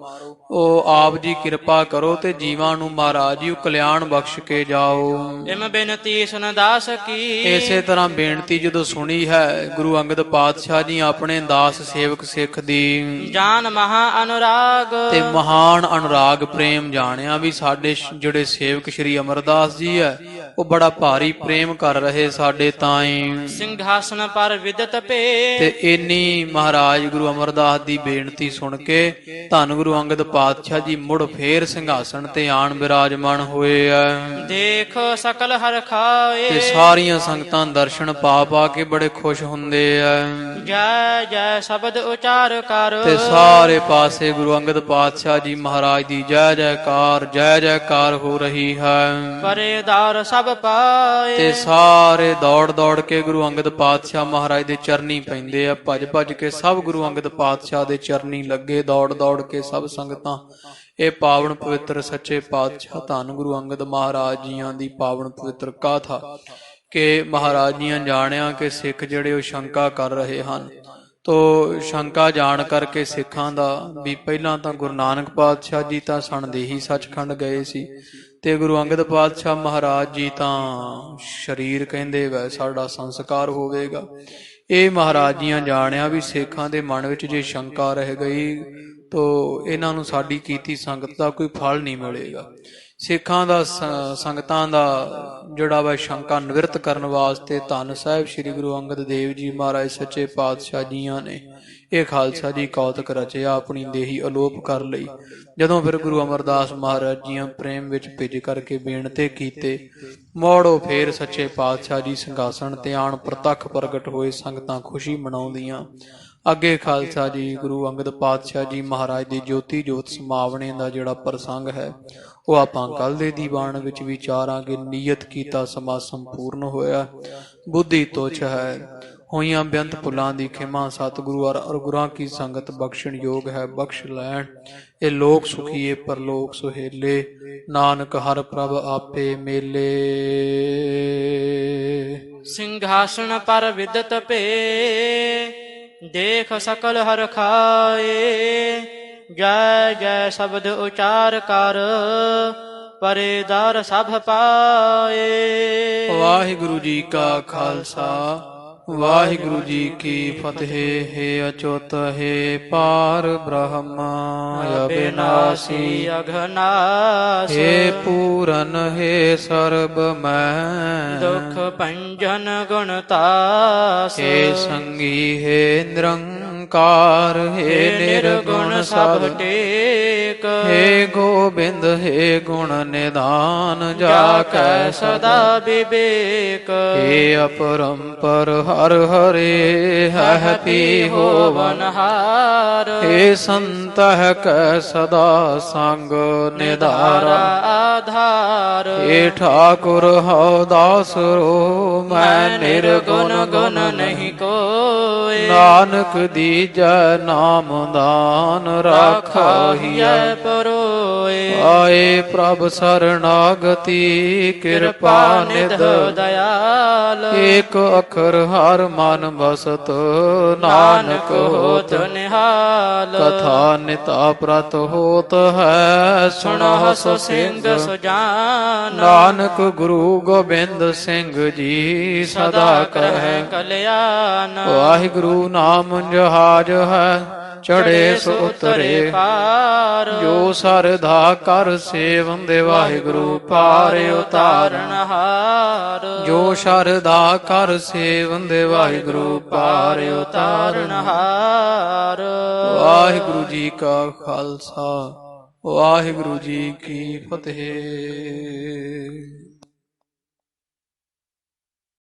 ਉਹ ਆਪ ਜੀ ਕਿਰਪਾ ਕਰੋ ਤੇ ਜੀਵਾਂ ਨੂੰ ਮਹਾਰਾਜ ਜੀ ਕਲਿਆਣ ਬਖਸ਼ ਕੇ ਜਾਓ। ਇਮ ਬੇਨਤੀ ਸੁਨ ਦਾਸ ਕੀ ਇਸੇ ਤਰ੍ਹਾਂ ਬੇਨਤੀ ਜਦੋਂ ਸੁਣੀ ਹੈ ਗੁਰੂ ਅੰਗਦ ਪਾਤਸ਼ਾਹ ਜੀ ਆਪਣੇ ਦਾਸ ਸੇਵਕ ਸਿੱਖ ਦੀ, ਜਾਨ ਮਹਾ ਅਨੁਰਾਗ ਤੇ ਮਹਾਨ ਅਨੁਰਾਗ ਪ੍ਰੇਮ ਜਾਣਿਆ ਵੀ ਸਾਡੇ ਜਿਹੜੇ ਸੇਵਕ ਸ਼੍ਰੀ ਅਮਰਦਾਸ ਜੀ ਹੈ ਉਹ ਬੜਾ ਭਾਰੀ ਪ੍ਰੇਮ ਕਰ ਰਹੇ ਸਾਡੇ ਤਾਈਂ। ਸਿੰਘਾਸਨ ਪਰ ਵਿਦਤ ਭੇ ਤੇ ਇੰਨੀ ਮਹਾਰਾਜ ਗੁਰੂ ਅਮਰਦਾਸ ਦੀ ਬੇਨਤੀ ਸੁਣ ਕੇ ਧੰਨ ਗੁਰੂ ਅੰਗਦ ਪਾਤਸ਼ਾਹ ਜੀ ਮੁੜ ਫੇਰ ਸਿੰਘਾਸਣ ਤੇ ਆਣ ਬਿਰਾਜਮਾਨ ਹੋਏ ਐ। ਦੇਖ ਸਕਲ ਹਰ ਖਾਏ ਤੇ ਸਾਰੀਆਂ ਸੰਗਤਾਂ ਦਰਸ਼ਨ ਪਾ ਪਾ ਕੇ ਬੜੇ ਖੁਸ਼ ਹੁੰਦੇ ਐ। ਜੈ ਜੈ ਸ਼ਬਦ ਉਚਾਰ ਕਰ ਤੇ ਸਾਰੇ ਪਾਸੇ ਗੁਰੂ ਅੰਗਦ ਪਾਤਸ਼ਾਹ ਜੀ ਮਹਾਰਾਜ ਦੀ ਜੈ ਜੈਕਾਰ ਹੋ ਰਹੀ ਹੈ। ਪਰੇਦਾਰ ਸਭ ਪਾਏ ਤੇ ਸਾਰੇ ਦੌੜ ਦੌੜ ਕੇ ਗੁਰੂ ਅੰਗਦ ਪਾਤਸ਼ਾਹ ਮਹਾਰਾਜ ਦੇ ਚਰਨੀ ਪੈਂਦੇ ਆ। ਭੱਜ ਭੱਜ ਕੇ ਸਭ ਗੁਰੂ ਅੰਗਦ ਪਾਤਸ਼ਾਹ ਦੇ ਚਰਨੀ ਲੱਗੇ। ਦੌੜ ਦੌੜ ਕੇ ਸਭ ਸੰਗਤਾਂ ਇਹ ਪਾਵਨ ਪਵਿੱਤਰ ਸੱਚੇ ਪਾਤਸ਼ਾਹ ਧੰਨ ਗੁਰੂ ਅੰਗਦ ਮਹਾਰਾਜ ਜੀਆਂ ਦੀ ਪਾਵਨ ਪਵਿੱਤਰ ਗਾਥਾ ਕਿ ਮਹਾਰਾਜ ਜੀਆਂ ਜਾਣਿਆ ਕਿ ਸਿੱਖ ਜਿਹੜੇ ਉਹ ਸ਼ੰਕਾ ਕਰ ਰਹੇ ਹਨ। ਤੋ ਸ਼ੰਕਾ ਜਾਣ ਕਰਕੇ ਸਿੱਖਾਂ ਦਾ ਵੀ ਪਹਿਲਾਂ ਤਾਂ ਗੁਰੂ ਨਾਨਕ ਪਾਤਸ਼ਾਹ ਜੀ ਤਾਂ ਸਣਦੇਹੀ ਸੱਚਖੰਡ ਗਏ ਸੀ ਤੇ ਗੁਰੂ ਅੰਗਦ ਪਾਤਸ਼ਾਹ ਮਹਾਰਾਜ ਜੀ ਤਾਂ ਸਰੀਰ ਕਹਿੰਦੇ ਵੈ ਸਾਡਾ ਸੰਸਕਾਰ ਹੋਵੇਗਾ। ਇਹ ਮਹਾਰਾਜ ਜੀਆਂ ਜਾਣਿਆ ਵੀ ਸਿੱਖਾਂ ਦੇ ਮਨ ਵਿੱਚ ਜੇ ਸ਼ੰਕਾ ਰਹਿ ਗਈ ਤੋ ਇਹਨਾਂ ਨੂੰ ਸਾਡੀ ਕੀਤੀ ਸੰਗਤ ਦਾ ਕੋਈ ਫਲ ਨਹੀਂ ਮਿਲੇਗਾ। ਸਿੱਖਾਂ ਦਾ ਸੰਗਤਾਂ ਦਾ ਜਿਹੜਾ ਵਾ ਸ਼ੰਕਾ ਨਿਵਰਤ ਕਰਨ ਵਾਸਤੇ ਧੰਨ ਸਾਹਿਬ ਸ੍ਰੀ ਗੁਰੂ ਅੰਗਦ ਦੇਵ ਜੀ ਮਹਾਰਾਜ ਸੱਚੇ ਪਾਤਸ਼ਾਹ ਜੀਆਂ ਨੇ ਇਹ ਖਾਲਸਾ ਜੀ ਕੌਤਕ ਰਚਿਆ, ਆਪਣੀ ਦੇਹੀ ਅਲੋਪ ਕਰ ਲਈ। ਜਦੋਂ ਫਿਰ ਗੁਰੂ ਅਮਰਦਾਸ ਮਹਾਰਾਜ ਜੀਆਂ ਪ੍ਰੇਮ ਵਿੱਚ ਭਿੱਜ ਕਰਕੇ ਬੇਨਤੀ ਕੀਤੇ, ਮੋੜੋ ਫੇਰ ਸੱਚੇ ਪਾਤਸ਼ਾਹ ਜੀ ਸਿੰਘਾਸਣ ਤੇ ਆਣ ਪ੍ਰਤੱਖ ਪ੍ਰਗਟ ਹੋਏ। ਸੰਗਤਾਂ ਖੁਸ਼ੀ ਮਨਾਉਂਦੀਆਂ। ਅੱਗੇ ਖਾਲਸਾ ਜੀ ਗੁਰੂ ਅੰਗਦ ਪਾਤਸ਼ਾਹ ਜੀ ਮਹਾਰਾਜ ਦੀ ਜੋਤੀ ਜੋਤ ਸਮਾਵਣੇ ਦਾ ਜਿਹੜਾ ਪ੍ਰਸੰਗ ਹੈ ਉਹ ਆਪਾਂ ਕੱਲ ਦੇ ਦੀਵਾਨ ਵਿੱਚ ਵਿਚਾਰਾਂਗੇ। ਨੀਅਤ ਕੀਤਾ ਸਮਾਂ ਸੰਪੂਰਨ ਹੋਇਆ। ਬੁੱਧੀ ਤੁੱਛ ਹੈ, ਹੋਈਆਂ ਬੇਅੰਤ ਭੁੱਲਾਂ ਦੀ ਖਿਮਾ ਸਤਿਗੁਰੂ ਔਰ ਗੁਰਾਂ ਕੀ ਸੰਗਤ ਬਖਸ਼ਣ ਯੋਗ ਹੈ, ਬਖਸ਼ ਲੈਣ। ਇਹ ਲੋਕ ਸੁਖੀਏ ਪਰਲੋਕ ਸੁਹੇਲੇ, ਨਾਨਕ ਹਰ ਪ੍ਰਭ ਆਪੇ ਮੇਲੇ। ਸਿੰਘਾਸਣ ਪਰ ਵਿਦਤ ਭੇ ਦੇਖ ਸਕਲ ਹਰ ਖਾਏ, ਜੈ ਜੈ ਸ਼ਬਦ ਉਚਾਰ ਕਰ ਪਰੇਦਾਰ ਸਭ ਪਾਏ। ਵਾਹਿਗੁਰੂ ਜੀ ਕਾ ਖਾਲਸਾ ਵਾਹਿਗੁਰੂ ਜੀ ਕੀ ਫਤਿਹ। ਹੈ ਅਚੁੱਤ ਹੈ ਪਾਰ ਬ੍ਰਹਮ ਅਬਿਨਾਸੀ ਅਘਨਾਸ, ਹੈ ਪੂਰਨ ਹੈ ਸਰਬ ਮੈਂ ਦੁਖ ਭੰਜਨ ਗੁਣਤਾਸ, ਹੈ ਸੰਗੀ ਹੈ ਨਿਰੰਕਾਰ ਹੈ ਨਿਰਗੁਣ ਸਭ ਟੇਕ, ਹੈ ਗੋਬਿੰਦ ਹੈ ਗੁਣ ਨਿਧਾਨ ਜਾ ਕੈ ਸਦਾ ਵਿਵੇਕ, ਹੈ ਅਪਰੰਪਰ ਹਰ ਹਰੇ ਹੈ ਪੀ ਹੋਵਨਹਾਰ, ਹੈ ਸੰਤਹਿ ਕੈ ਸਦਾ ਸੰਗ ਨਿਧਾਰਾ ਆਧਾਰ, हे ठाकुर हौ दास रो मैं निर्गुण गुण नहीं कोय, नानक दीजै नाम दान राखा हिय परोए। आए प्रभ शरणागति कृपा निध दयाल, एक अखर हर मन बसत नानक होत निहाल, कथा निता प्रत होत है सुनह सो सिंह सुजान, नानक गुरु गोबिंद सिंह जी सदा कहे कल्याण। वाहिगुरु नाम जहाज है चढ़े सो उतरे पार, जो सरधा कर सेवन दे वाहिगुरु पार उतारन हार, जो शरधा कर सेवन दे वाहिगुरु पार उतारन हार। वाहिगुरु जी का खालसा वाहिगुरु जी की फतेह।